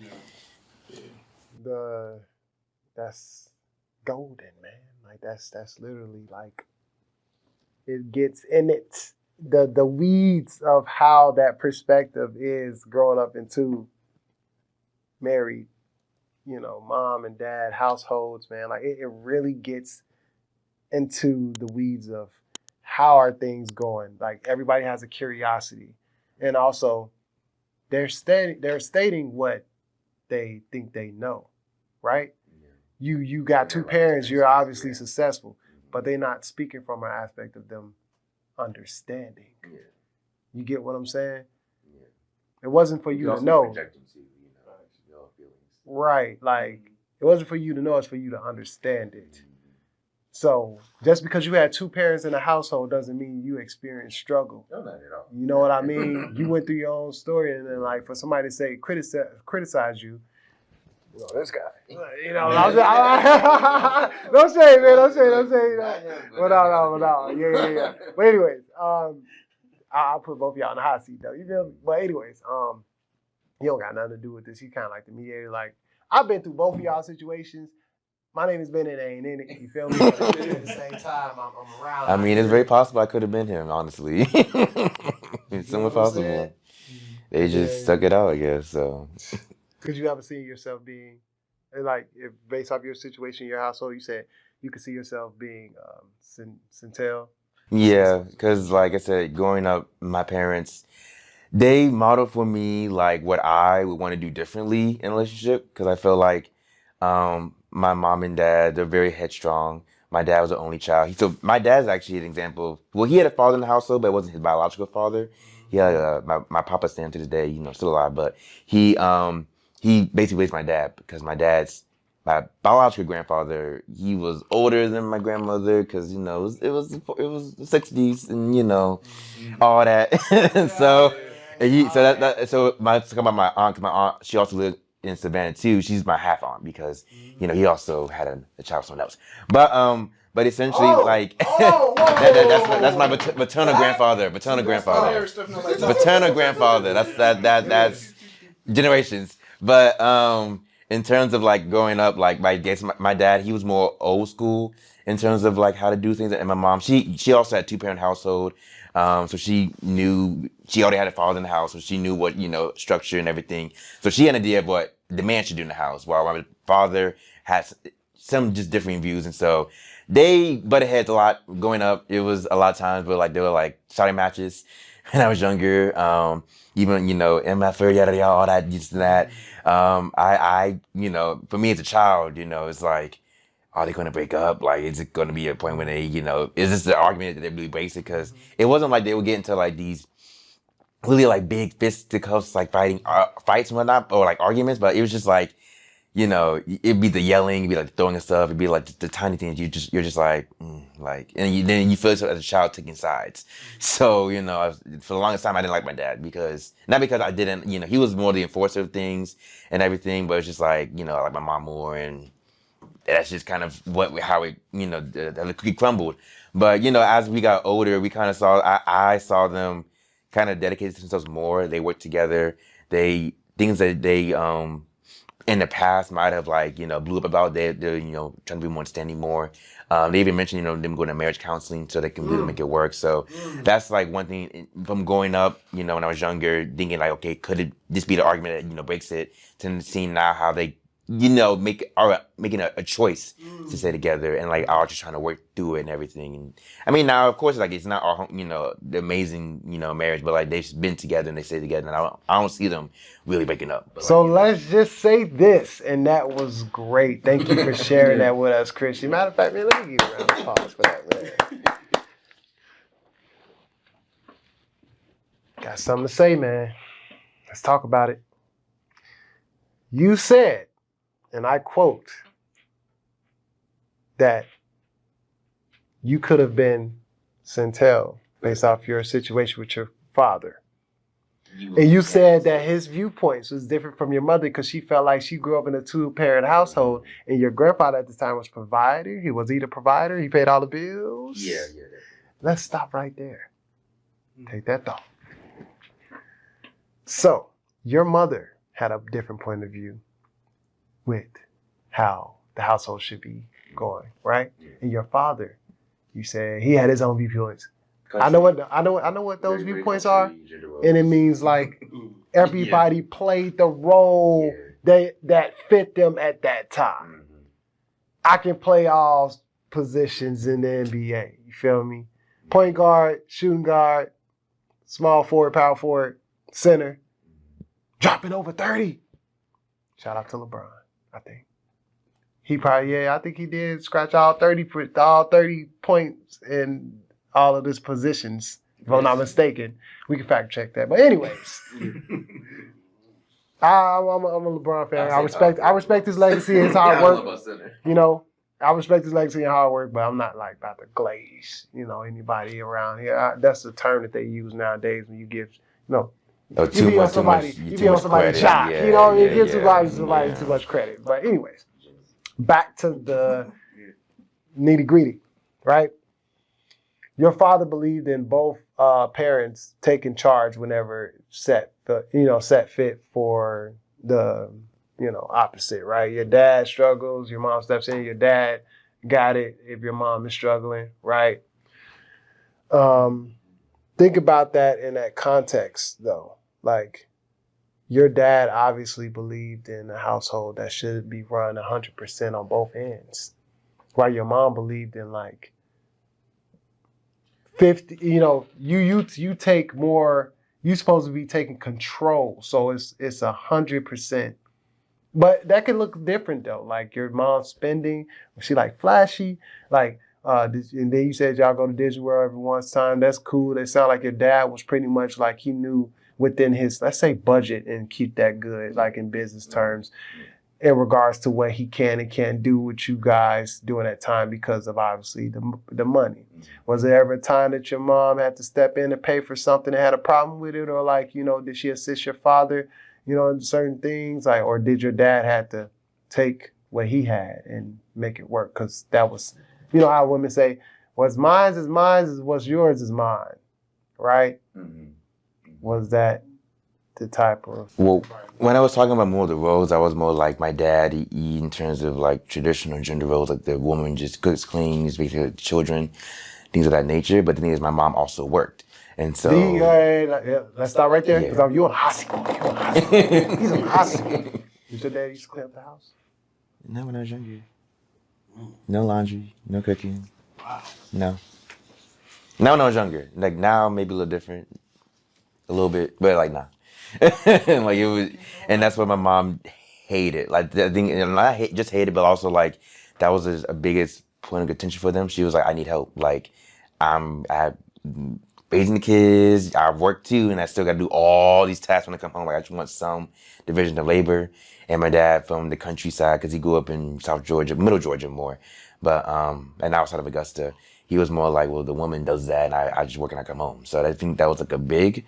that's golden, man. Like that's literally like it gets in it. The weeds of how that perspective is growing up into married, mom and dad households, man. Like it really gets into the weeds of how are things going. Like everybody has a curiosity, and also they're stating what they think they know, right? You got two parents, you're obviously successful, but they're not speaking from an aspect of them understanding. You get what I'm saying? It wasn't for you to know. Right. Like it wasn't for you to know, it's for you to understand it. So just because you had two parents in a household doesn't mean you experienced struggle. No, not at all. You know what I mean? You went through your own story, and then like for somebody to say criticize you, this guy. Don't say it, man. Don't say it. But no. Yeah. But anyways, I'll put both of y'all in the hot seat though. You feel me? But anyways, you don't got nothing to do with this. You kind of like the mediator. Like I've been through both of y'all situations. My name has been in it, ain't in it. You feel me? But at the same time, I'm around. I mean, it's very possible I could have been him, honestly. It's somewhat possible. They just stuck it out, I guess. So. Could you ever see yourself being, like, if based off your situation, your household, you said you could see yourself being Centel? Yeah, because like I said, growing up, my parents, they modeled for me like what I would want to do differently in a relationship, because I feel like my mom and dad, they're very headstrong. My dad was the only child. So my dad's actually an example. Well, he had a father in the household, but it wasn't his biological father. He had my papa stand to this day, still alive, but he basically raised my dad, because my biological grandfather, he was older than my grandmother, because it was the 60s and all that. So about my aunt, 'cause my aunt, she also lived in Savannah too. She's my half aunt, because he also had a child with someone else. But essentially, that's my maternal grandfather. That's generations. But in terms of like growing up, like my dad, he was more old school in terms of like how to do things, and my mom, she also had 2-parent household. So she already had a father in the house, so she knew what, structure and everything. So she had an idea of what the man should do in the house, while my father had some just differing views. And so they butted heads a lot growing up. It was a lot of times where like they were like shouting matches when I was younger. Even, MF, yada, yada, all that, just that. I for me as a child, it's like, are they going to break up? Like, is it going to be a point when they, is this the argument that they really breaks it? Because it wasn't like they would get into like these really like big fisticuffs, like fights and whatnot, or like arguments, but it was just like, it'd be the yelling, it'd be like the throwing of stuff, it'd be like the tiny things. You're just like, and then you feel yourself as a child taking sides. So, for the longest time, I didn't like my dad, not because I didn't, he was more the enforcer of things and everything, but it's just like, I like my mom more, and that's just kind of how it, the cookie crumbled. But, as we got older, we kind of I saw them kind of dedicate themselves more. They worked together. Things that they, in the past might have like, blew up about, they're trying to be more understanding more. They even mentioned, them going to marriage counseling so they can really make it work. So that's like one thing from growing up, when I was younger, thinking like, okay, could it just be the argument that, breaks it, to seeing now how they making a choice to stay together, and like all just trying to work through it and everything. And I mean, now of course, like it's not our the amazing marriage, but like they've been together and they stay together, and I don't see them really breaking up. But, so let's just say this, and that was great. Thank you for sharing that with us, Christian. Matter of fact, man, let me give you a round of applause for that, man. Got something to say, man. Let's talk about it. You said, and I quote, that you could have been Centel based off your situation with your father. And you said that his viewpoints was different from your mother because she felt like she grew up in a two-parent household, and your grandfather at the time was provider. He was the provider. He paid all the bills. Yeah. Let's stop right there. Take that thought. So, your mother had a different point of view with how the household should be going, right? And your father, you said he had his own viewpoints. I know what those viewpoints are, and it means like everybody played the role that fit them at that time. I can play all positions in the NBA. You feel me? Point guard, shooting guard, small forward, power forward, center, dropping over 30. Shout out to LeBron, I think. He probably, I think he did scratch all 30 points in all of his positions, if I'm not mistaken. We can fact check that. But anyways, I'm a LeBron fan. I respect his legacy and his hard work. I respect his legacy and hard work, but I'm not like about to glaze, anybody around here. That's the term that they use nowadays when you give, you be on somebody's shot. You give somebody too much credit. But anyways, back to the nitty gritty, right? Your father believed in both parents taking charge whenever set fit for the opposite, right? Your dad struggles, your mom steps in, your dad got it if your mom is struggling, right? Think about that in that context, though. Like, your dad obviously believed in a household that should be run 100% on both ends, while your mom believed in like 50. You take more. You're supposed to be taking control, so it's 100%. But that can look different though. Like your mom's spending, she like flashy, like. And then you said y'all go to Disney World every once time. That's cool. It sounded like your dad was pretty much like he knew within his, let's say, budget and keep that good, like in business terms, in regards to what he can and can't do with you guys during that time because of obviously the money. Was there ever a time that your mom had to step in and pay for something and had a problem with it, or like did she assist your father, in certain things, like, or did your dad have to take what he had and make it work? Because that was. How women say, what's mine is mine, what's yours is mine, right? Was that the type of... Well, when I was talking about more of the roles, I was more like my dad in terms of like traditional gender roles, like the woman just cooks, cleans, basically children, things of that nature. But the thing is, my mom also worked. And so... let's start right there, because you're on hot seat. He's on hot seat. Did your dad used to clean up the house? No, when I was younger. No laundry, no cooking. Wow. No. Now when I was younger. Like now maybe a little different. A little bit, but like nah. Like it was, and that's what my mom hated. Like the thing, and I just hated, but also like that was a biggest point of contention for them. She was like, I need help. Like I raising the kids, I work too, and I still gotta do all these tasks when I come home. Like I just want some division of labor. And my dad from the countryside, because he grew up in South Georgia, Middle Georgia more, but and outside of Augusta, he was more like, well, the woman does that, and I just work and I come home. So I think that was like a big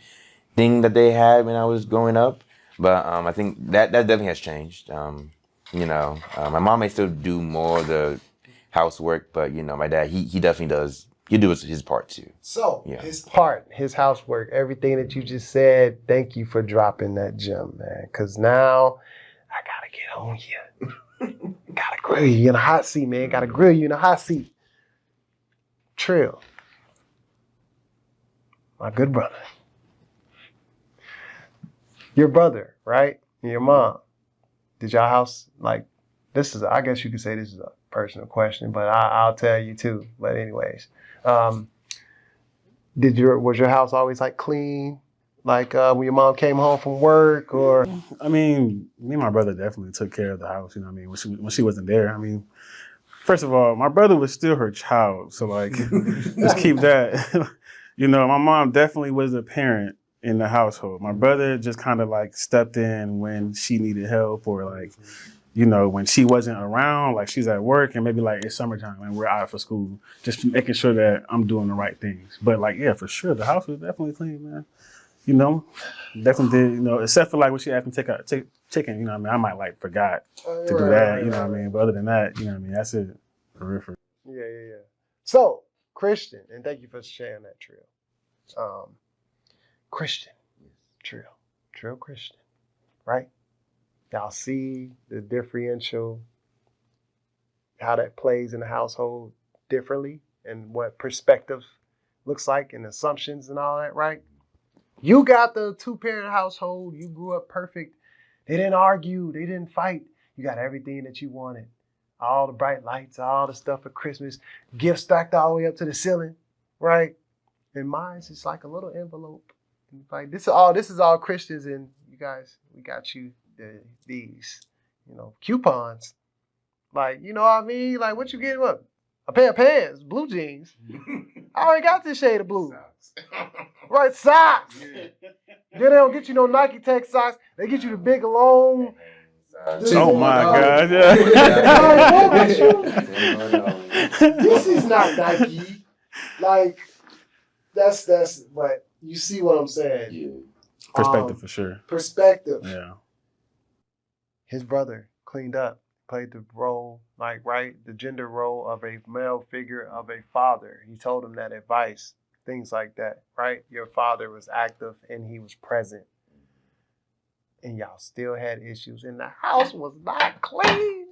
thing that they had when I was growing up. But I think that definitely has changed. My mom may still do more of the housework, but my dad, he definitely does. He does his part too. So his part, his housework, everything that you just said. Thank you for dropping that gem, man. Because now. I gotta get on you. Gotta grill you in a hot seat, man. Gotta grill you in a hot seat. Trill. My good brother. Your brother, right? And your mom. Did y'all house, like, this is, I guess you could say this is a personal question, but I'll tell you too. But anyways, was your house always like clean? Like when your mom came home from work, or? I mean, me and my brother definitely took care of the house, you know what I mean, when she wasn't there. I mean, first of all, my brother was still her child, so like, let's keep that. You know, my mom definitely was a parent in the household. My brother just kind of like stepped in when she needed help, or like, you know, when she wasn't around, like she's at work and maybe like it's summertime and we're out for school, just making sure that I'm doing the right things. But like, yeah, for sure, the house was definitely clean, man. You know, definitely did, you know, except for like when she asked me to take chicken, you know what I mean? I might like forgot to do that, you know what I mean? But other than that, you know what I mean? That's it. For real. Yeah. So, Christian, and thank you for sharing that, Trill. Christian, Trill Christian, right? Y'all see the differential, how that plays in the household differently, and what perspective looks like, and assumptions and all that, right? You got the 2-parent household. You grew up perfect. They didn't argue. They didn't fight. You got everything that you wanted. All the bright lights, all the stuff for Christmas, gifts stacked all the way up to the ceiling, right? And mine's just like a little envelope. Like this is all Christians, and you guys, we got you these, you know, coupons. Like, you know what I mean? Like, what you getting? What? A pair of pants, blue jeans. I already got this shade of blue. Right, socks. Then they don't get you no Nike Tech socks. They get you the big long. Oh my God! This is not Nike. Like, that's. But you see what I'm saying? Yeah. Perspective for sure. Perspective. Yeah. His brother cleaned up, played the role, like, right, the gender role of a male figure of a father. He told him that advice, things like that, right? Your father was active and he was present. And y'all still had issues, and the house was not clean.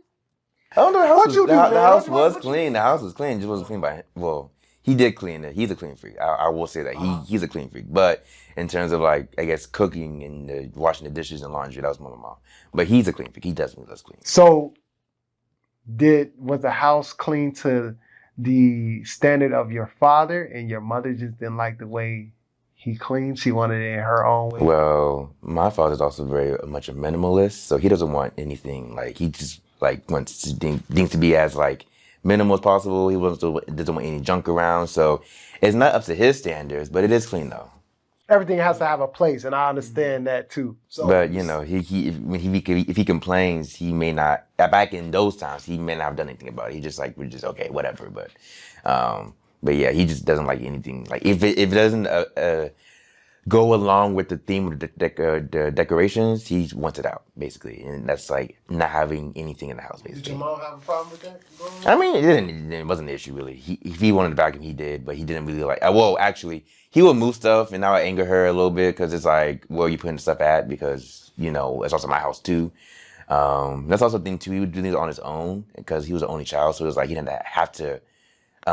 I don't know. The house was What clean. The house was clean. It just wasn't clean by him. Well, he did clean it. He's a clean freak. I will say that he's a clean freak. But in terms of like, I guess cooking and washing the dishes and laundry, that was my mom. But he's a clean freak. He definitely does clean. So, was the house clean to the standard of your father, and your mother just didn't like the way he cleaned? She wanted it in her own way. Well, my father's also very much a minimalist, so he doesn't want anything like he just like wants things to be as like minimal as possible. He doesn't want any junk around, so it's not up to his standards, but it is clean though. Everything has to have a place, and I understand that too. So, but you know, if he complains, he may not. Back in those times, he may not have done anything about it. He just like, we're just okay, whatever. But yeah, he just doesn't like anything. Like if it doesn't go along with the theme of the decorations, he wants it out basically, and that's like not having anything in the house. Basically. Did your mom have a problem with that? I mean, it wasn't an issue really. If he wanted to vacuum, he did, but he didn't really like. Well, actually, he would move stuff, and that would anger her a little bit because it's like, where are you putting the stuff at? Because you know, it's also my house too. That's also the thing too. He would do things on his own because he was the only child, so it was like he didn't have to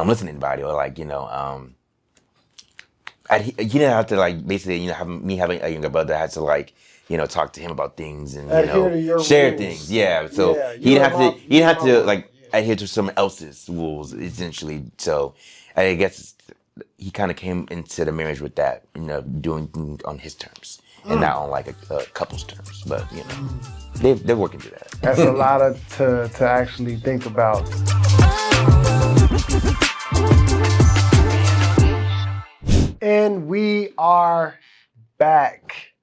listen to anybody, or like, you know, he didn't have to like basically, you know, having a younger brother had to like, you know, talk to him about things and you know, share rules. Things. Yeah, so yeah, he didn't have to like adhere to someone else's rules essentially. So I guess he kind of came into the marriage with that, you know, doing things on his terms and not on like a couple's terms. But you know, they're working through that. That's a lot to actually think about. And we are back.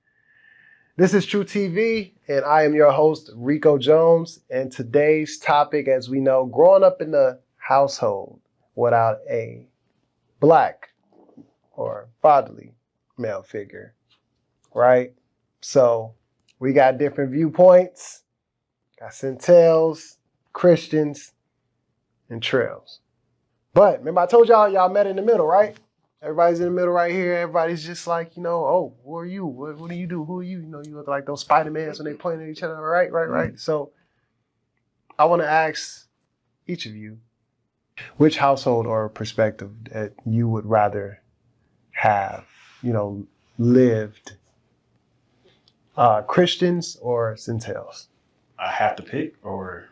This is True TV, and I am your host, Ricco Jones. And today's topic, as we know, growing up in the household without a Black or fatherly male figure, right? So we got different viewpoints, got Centels, Christians, and Trills. But remember I told y'all met in the middle, right? Everybody's in the middle right here. Everybody's just like, you know, oh, who are you? What do you do? Who are you? You know, you look like those Spider-Mans when they point at each other. Right. So I want to ask each of you, which household or perspective that you would rather have, you know, lived, Christians or Centels? I have to pick, or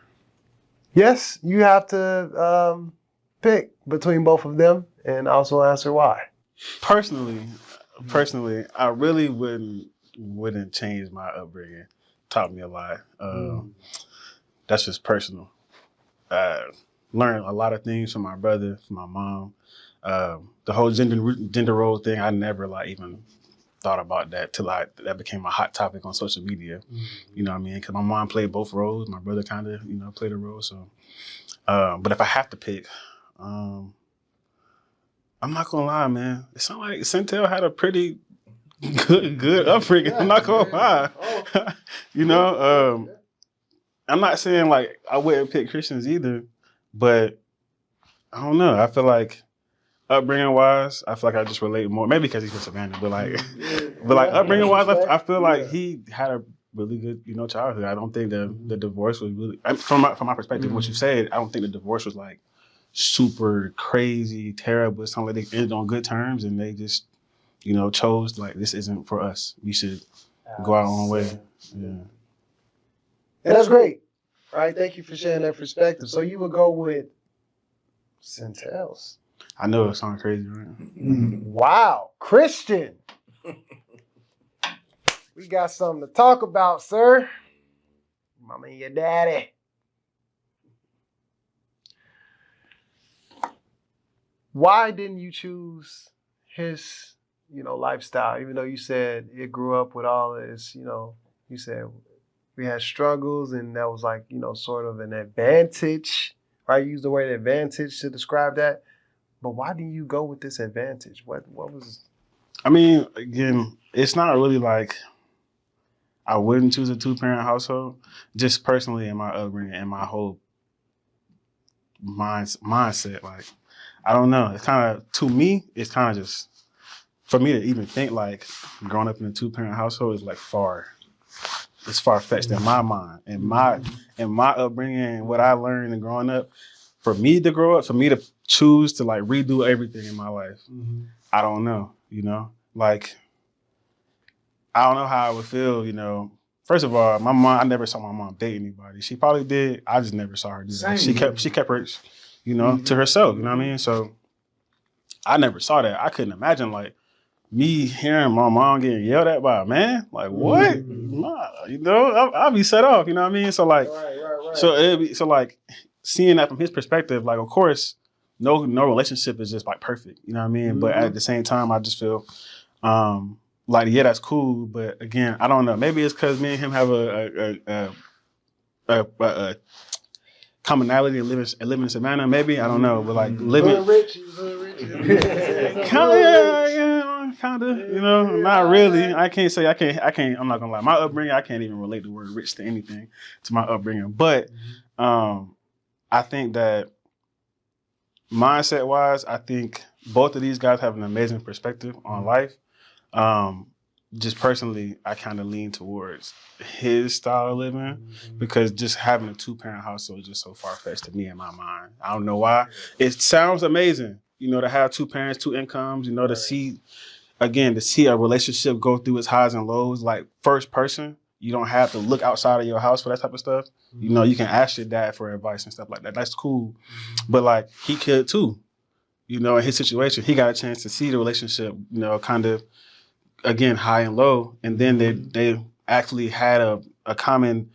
Yes, you have to pick between both of them and also answer why. personally, I really wouldn't change my upbringing. Taught me a lot. That's just personal. Learned a lot of things from my brother, from my mom. The whole gender role thing, I never like even thought about that till that became a hot topic on social media. You know what I mean? Because my mom played both roles. My brother kind of, played a role. So, but if I have to pick, I'm not gonna lie, man. It sounds like Centel had a pretty good upbringing. I'm not gonna lie. I'm not saying like I wouldn't pick Christians either, but I don't know. I feel like upbringing wise, I feel like I just relate more. Maybe because he's from Savannah, but upbringing wise, I feel like he had a really good, childhood. I don't think the divorce was really, from my perspective, what you said, I don't think the divorce was like super crazy, terrible. It sounded like they ended on good terms and they just, chose like this isn't for us. We should go our own way. Yeah. And that's great. All right, thank you for sharing that perspective. So you would go with Centel's. I know it sounds crazy, right? Wow, Christian. We got something to talk about, sir. Mama and your daddy. Why didn't you choose his, lifestyle? Even though you said it grew up with all this, you said we had struggles and that was like, sort of an advantage. Right? You used the word advantage to describe that. But why didn't you go with this advantage? What was? I mean, again, it's not really like I wouldn't choose a 2-parent household. Just personally in my upbringing and my whole mindset, like I don't know. It's kind of, to me, it's kind of just for me to even think like growing up in a 2-parent household is like it's far-fetched in my mind. In my upbringing and what I learned and growing up, for me to grow up, for me to choose to like redo everything in my life, I don't know, like, I don't know how I would feel, First of all, my mom, I never saw my mom date anybody. She probably did. I just never saw her do that. She kept her, to herself, you know what I mean? So I never saw that. I couldn't imagine like me hearing my mom getting yelled at by a man. Like, what? Nah, I'll be set off, you know what I mean? So like, right. So like seeing that from his perspective, like, of course, no relationship is just like perfect, you know what I mean? But at the same time, I just feel like, yeah, that's cool. But again, I don't know. Maybe it's because me and him have a commonality and living in Savannah. Maybe, I don't know. But like living rich. Kind of, not really. I can't. I'm not gonna lie. My upbringing, I can't even relate the word rich to anything, to my upbringing. But I think that mindset wise, I think both of these guys have an amazing perspective on life. Just personally, I kind of lean towards his style of living because just having a 2-parent household is just so far-fetched to me in my mind. I don't know why. It sounds amazing, to have 2 parents, 2 incomes, to see a relationship go through its highs and lows, like first person. You don't have to look outside of your house for that type of stuff. You can ask your dad for advice and stuff like that. That's cool. But like, he could too. In his situation, he got a chance to see the relationship, kind of, again, high and low. And then they actually had a common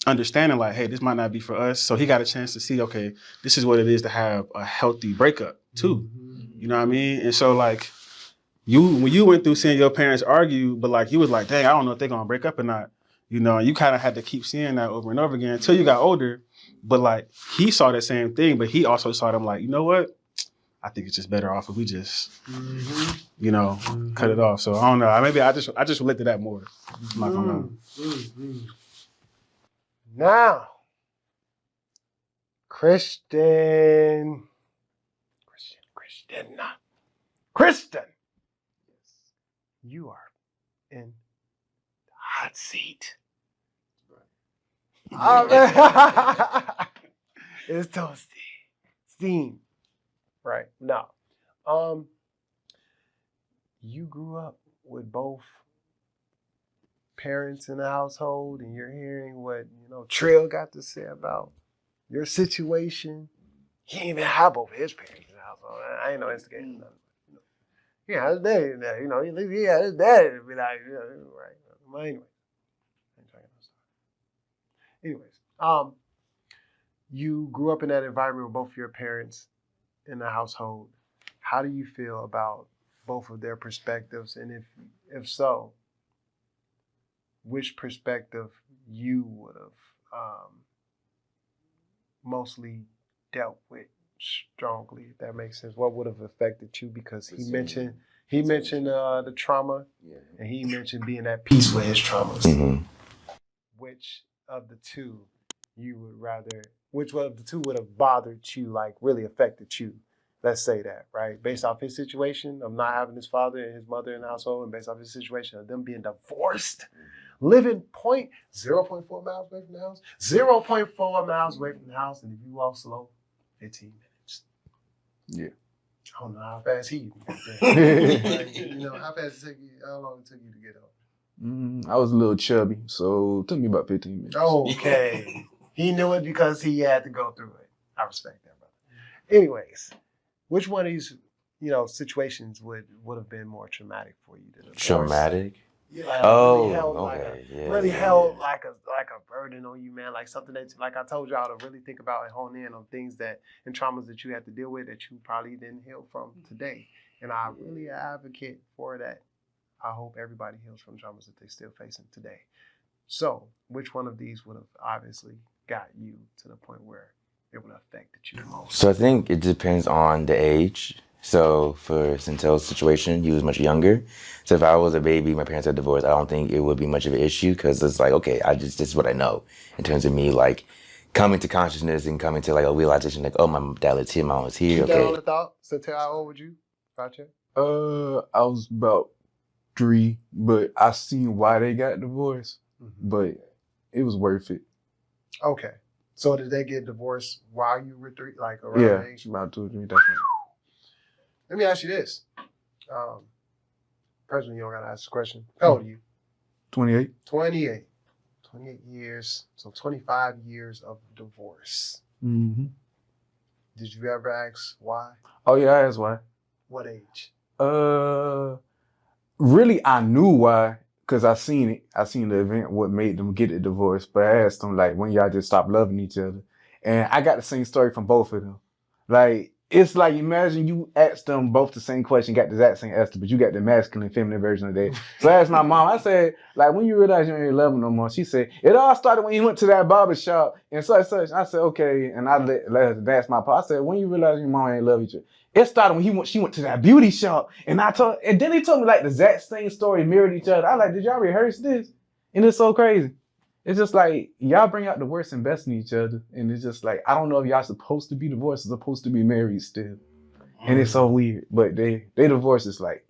understanding, like, hey, this might not be for us. So he got a chance to see, okay, this is what it is to have a healthy breakup too. You know what I mean? And so like, when you went through seeing your parents argue, but like you was like, dang, I don't know if they're gonna break up or not. And you kind of had to keep seeing that over and over again until you got older. But like, he saw the same thing, but he also saw them like, you know what? I think it's just better off if we just, cut it off. So I don't know. Maybe I just relate to that more. I'm not gonna lie. Now, Kristen. You are in the hot seat. It's toasty. Steam. Right. Now, you grew up with both parents in the household and you're hearing what, Trill got to say about your situation. He ain't even have both his parents in the household. I ain't no instigator. Yeah, his daddy, he had his daddy to be like, right. Well, anyway. Anyways, you grew up in that environment with both your parents in the household. How do you feel about both of their perspectives? And if so, which perspective you would have mostly dealt with strongly, if that makes sense? What would have affected you? Because he mentioned the trauma, and he mentioned being at peace with his traumas. Mm-hmm. Which of the two which one of the two would have bothered you, like really affected you? Let's say that, right? Based off his situation of not having his father and his mother in the household, and based off his situation of them being divorced, living 0.4 miles away from the house, 0.4 miles away from the house, and if you walk slow, 15 minutes. Yeah. I don't know how fast he got there. How long it took you to get home? I was a little chubby, so it took me about 15 minutes. Okay. He knew it because he had to go through it. I respect that, brother. Anyways, which one of these, situations would have been more traumatic for you? Traumatic? Yeah, really held like a burden on you, man. Like something that, like I told y'all, to really think about and hone in on things and traumas that you had to deal with that you probably didn't heal from today. And I really advocate for that. I hope everybody heals from traumas that they're still facing today. So, which one of these would have obviously got you to the point where it would have affected you the most? So I think it depends on the age. So for Centel's situation, he was much younger. So if I was a baby, my parents had divorced, I don't think it would be much of an issue because it's like, okay, this is what I know in terms of me like coming to consciousness and coming to like a realization like, oh, my dad lives here, my mom was here. Keep that on the thought. Centel, how old would you? Gotcha. I was about 3, but I seen why they got divorced, but it was worth it. Okay. So did they get divorced while you were 3, like around age? About 2 or 3, definitely. Let me ask you this. Personally, you don't gotta ask the question. How old are you? 28. 28. 28 years. So 25 years of divorce. Mm-hmm. Did you ever ask why? Oh yeah, I asked why. What age? Really, I knew why because I seen it. I seen the event, what made them get a divorce. But I asked them like, when y'all just stopped loving each other, and I got the same story from both of them. Like, it's like, imagine you asked them both the same question, got the exact same answer, but you got the masculine, feminine version of that. So I asked my mom, I said, like, when you realize you ain't love him no more? She said, it all started when you went to that barber shop and such. I said, okay. And I let her ask my pa. I said, when you realize your mom ain't love each other? It started when she went to that beauty shop. And then he told me like the exact same story, mirrored each other. I like, did y'all rehearse this? And it's so crazy. It's just like, y'all bring out the worst and best in each other. And it's just like, I don't know if y'all supposed to be divorced or supposed to be married still. And it's so weird. But they divorce is like,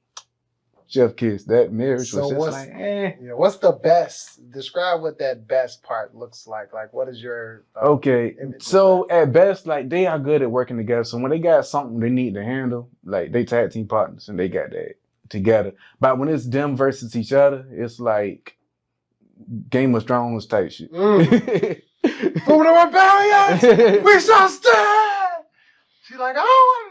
chef kiss. That marriage was just like, eh. Yeah, what's the best? Describe what that best part looks like. Like, what is your image so at best, like, they are good at working together. So when they got something they need to handle, like, they tag team partners and they got that together. But when it's them versus each other, it's like Game of Thrones type shit. Moving to rebellion, we shall stand. She's like, oh,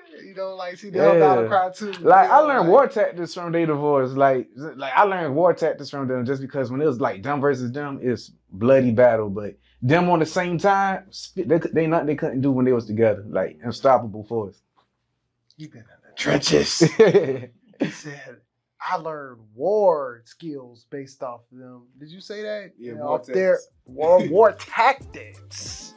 like she did battle cry too. Like, I learned war tactics from their divorce. Like I learned war tactics from them just because when it was like them versus them, it's bloody battle. But them on the same time, they nothing they couldn't do when they was together. Like, unstoppable force. You've been in the trenches. He said, I learned war skills based off of them. Did you say that? Yeah, off their war tactics.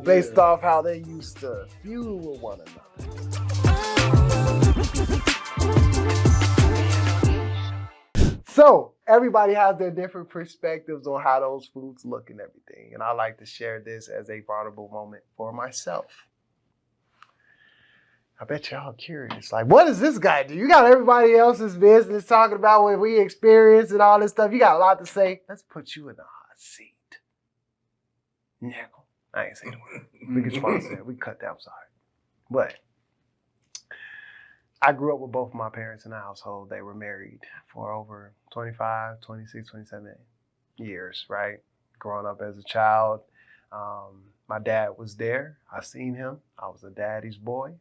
Based off how they used to feud with one another. So everybody has their different perspectives on how those foods look and everything. And I like to share this as a vulnerable moment for myself. I bet y'all curious. Like, what does this guy do? You got everybody else's business talking about what we experience and all this stuff. You got a lot to say. Let's put you in the hot seat. Nickel. I ain't saying the word. We can sponsor it. We cut that. I'm sorry. But I grew up with both my parents in the household. They were married for over 25, 26, 27 years, right? Growing up as a child, my dad was there. I seen him. I was a daddy's boy,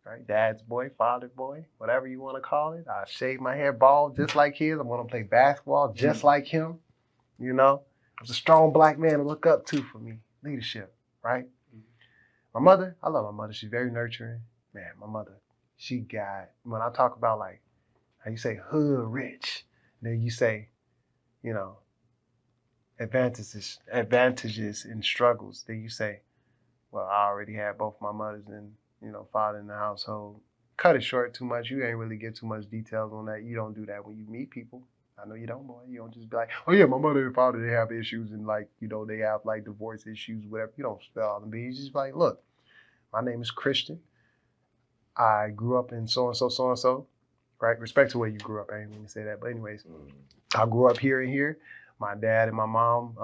right? Dad's boy, father's boy, whatever you want to call it. I shaved my hair bald just like his. I want to play basketball just like him, you know? I was a strong black man to look up to for me. Leadership, right? My mother, I love my mother. She's very nurturing. Man, my mother, she got, when I talk about like, how you say hood rich, then you say, you know, advantages and struggles. Then you say, well, I already had both my mothers and, you know, father in the household. Cut it short too much. You ain't really get too much details on that. You don't do that when you meet people. I know you don't, boy. You don't just be like, oh yeah, my mother and father, they have issues and like, you know, they have like divorce issues, whatever. You don't spell all the bees. You just like, look, my name is Christian. I grew up in so-and-so, right? Respect to where you grew up. I didn't mean to say that. But anyways, I grew up here and here. My dad and my mom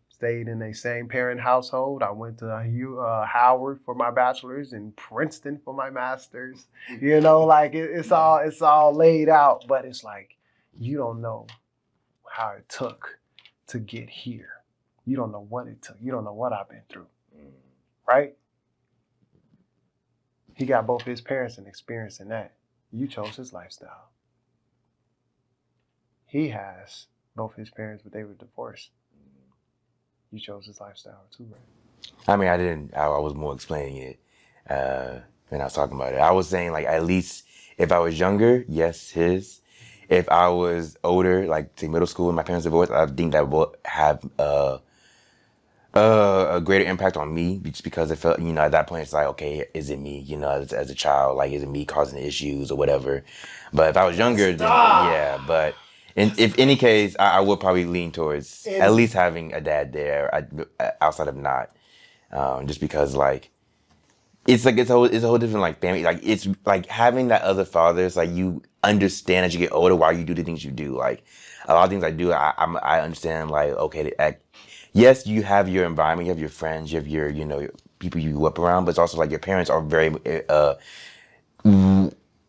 stayed in the same parent household. I went to Howard for my bachelor's and Princeton for my master's. You know, like it's all laid out. But it's like, you don't know how it took to get here. You don't know what it took. You don't know what I've been through, right? He got both his parents and experience in that. You chose his lifestyle. He has both his parents, but they were divorced. You chose his lifestyle too, right? I mean, I didn't. I was more explaining it when I was talking about it. I was saying, like, at least if I was younger, yes, his. If I was older, like, say, middle school, and my parents divorced, I think that would have a greater impact on me, just because it felt, you know, at that point, it's like, okay, is it me, you know, as a child, like, is it me causing the issues or whatever? But if I was younger, then, yeah, but if any case, I would probably lean towards at least having a dad there, outside of not, just because, like, it's like, it's a whole different, like, family, like, it's like having that other father, it's like, you understand as you get older why you do the things you do. Like, a lot of things I do, I understand, like, okay, yes, you have your environment, you have your friends, you have your, you know, people you grew up around, but it's also like your parents are very,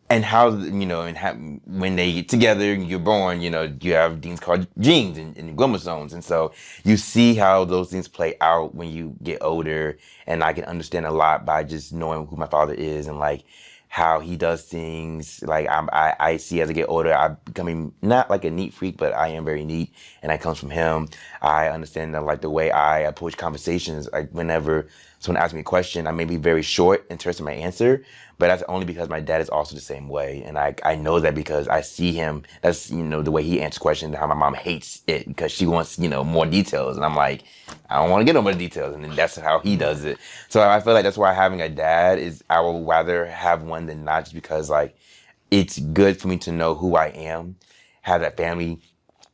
and how, you know, and when they get together, you're born, you know, you have things called genes and chromosomes. And so you see how those things play out when you get older. And I can understand a lot by just knowing who my father is and like how he does things. Like I see as I get older, I'm becoming not like a neat freak, but I am very neat. And that comes from him. I understand that, like, the way I approach conversations, like whenever someone asks me a question, I may be very short in terms of my answer, but that's only because my dad is also the same way. And I know that because I see him, that's, you know, the way he answers questions, how my mom hates it because she wants, you know, more details. And I'm like, I don't want to get no more details. And then that's how he does it. So I feel like that's why having a dad is, I would rather have one than not, just because, like, it's good for me to know who I am, have that family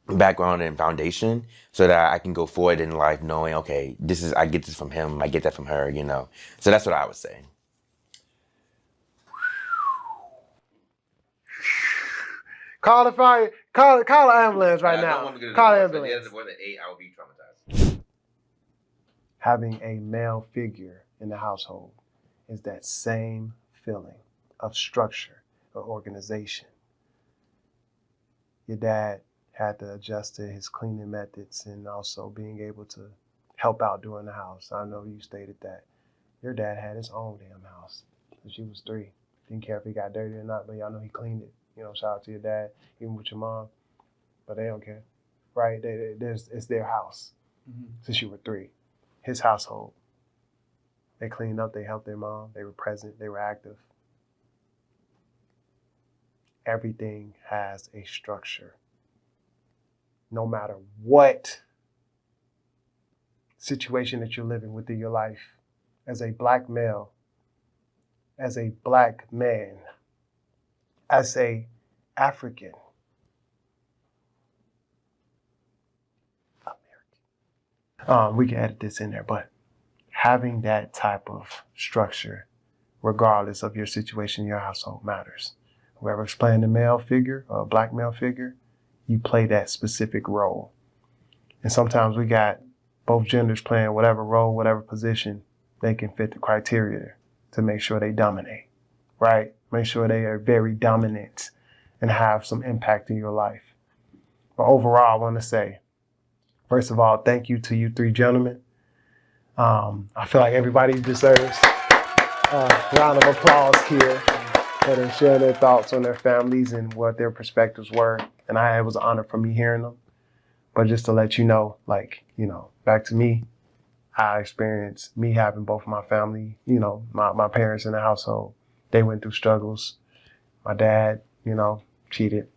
background and foundation, so that I can go forward in life knowing, okay, I get this from him, I get that from her, you know. So that's what I would say. Call the fire, call the ambulance right now. Call the ambulance. More than 8, I would be traumatized. Having a male figure in the household is that same feeling of structure or organization. Your dad had to adjust to his cleaning methods and also being able to help out doing the house. I know you stated that your dad had his own damn house since you was 3. Didn't care if he got dirty or not, but y'all know he cleaned it. You know, shout out to your dad, even with your mom. But they don't care, right? It's their house since you were 3. His household. They cleaned up, they helped their mom, they were present, they were active. Everything has a structure. No matter what situation that you're living within your life, as a black male, as a black man, as a African American. We can edit this in there, but having that type of structure, regardless of your situation in your household, matters. Whoever's playing the male figure or a black male figure, you play that specific role. And sometimes we got both genders playing whatever role, whatever position they can fit the criteria to make sure they dominate, right? Make sure they are very dominant and have some impact in your life. But overall, I want to say, first of all, thank you to you three gentlemen. I feel like everybody deserves a round of applause here for them sharing their thoughts on their families and what their perspectives were. And it was an honor for me hearing them. But just to let you know, like, you know, back to me, I experienced me having both of my family, you know, my parents in the household. They went through struggles. My dad, you know, cheated,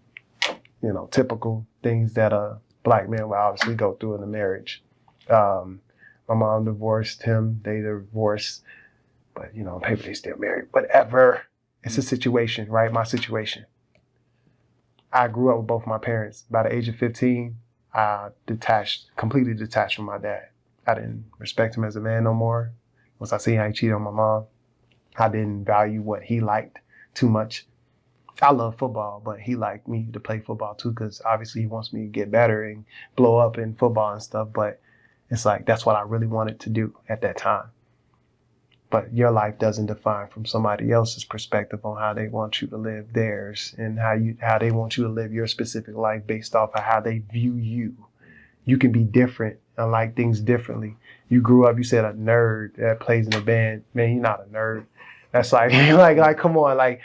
you know, typical things that a black man would obviously go through in a marriage. My mom divorced him. They divorced, but, you know, on paper, they still married. Whatever. It's a situation, right? My situation. I grew up with both my parents. By the age of 15, I completely detached from my dad. I didn't respect him as a man no more. Once I seen how he cheated on my mom, I didn't value what he liked too much. I love football, but he liked me to play football too, because obviously he wants me to get better and blow up in football and stuff. But it's like, that's what I really wanted to do at that time. But your life doesn't define from somebody else's perspective on how they want you to live theirs, and how they want you to live your specific life based off of how they view you. You can be different and like things differently. You grew up, you said a nerd that plays in a band. Man, you're not a nerd. That's like, like, come on, like,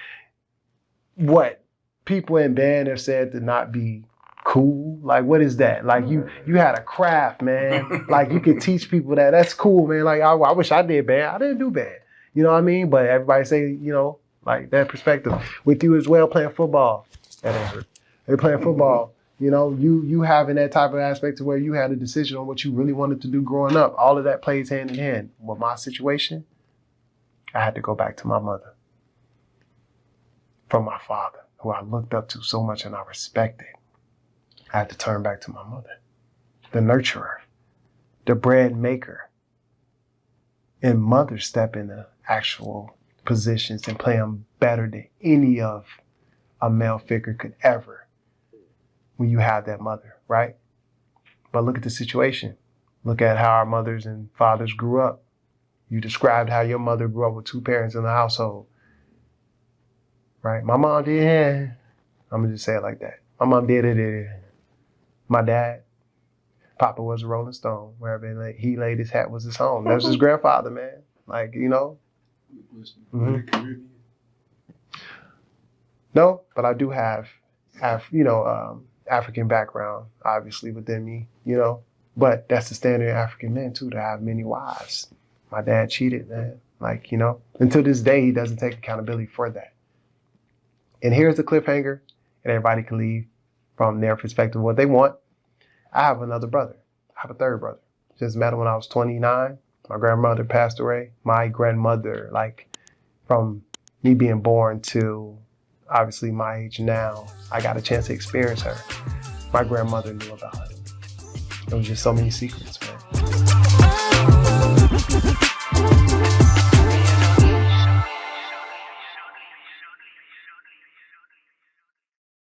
what people in band have said to not be cool. Like, what is that? Like, you had a craft, man. Like, you could teach people that. That's cool, man. Like, I wish I did band. I didn't do band. You know what I mean? But everybody say, you know, like that perspective. With you as well, playing football. They're playing football. You know, you having that type of aspect to where you had a decision on what you really wanted to do growing up. All of that plays hand in hand. With my situation, I had to go back to my mother. From my father, who I looked up to so much and I respected. I had to turn back to my mother, the nurturer, the bread maker. And mothers step into actual positions and play them better than any of a male figure could ever when you have that mother, right? But look at the situation. Look at how our mothers and fathers grew up. You described how your mother grew up with two parents in the household, right? My mom did. I'm going to just say it like that. My mom did it. My dad, Papa was a Rolling Stone. Wherever he laid his hat was his home. That was his grandfather, man. Like, you know. Mm-hmm. No, but I do have African background, obviously, within me, you know. But that's the standard of African men, too, to have many wives. My dad cheated, man. Like, you know. And to this day, he doesn't take accountability for that. And here's the cliffhanger, and everybody can leave from their perspective what they want. I have another brother. I have a third brother. Just met him when I was 29. My grandmother passed away. My grandmother, like, from me being born to obviously my age now, I got a chance to experience her. My grandmother knew about it. There was just so many secrets, man.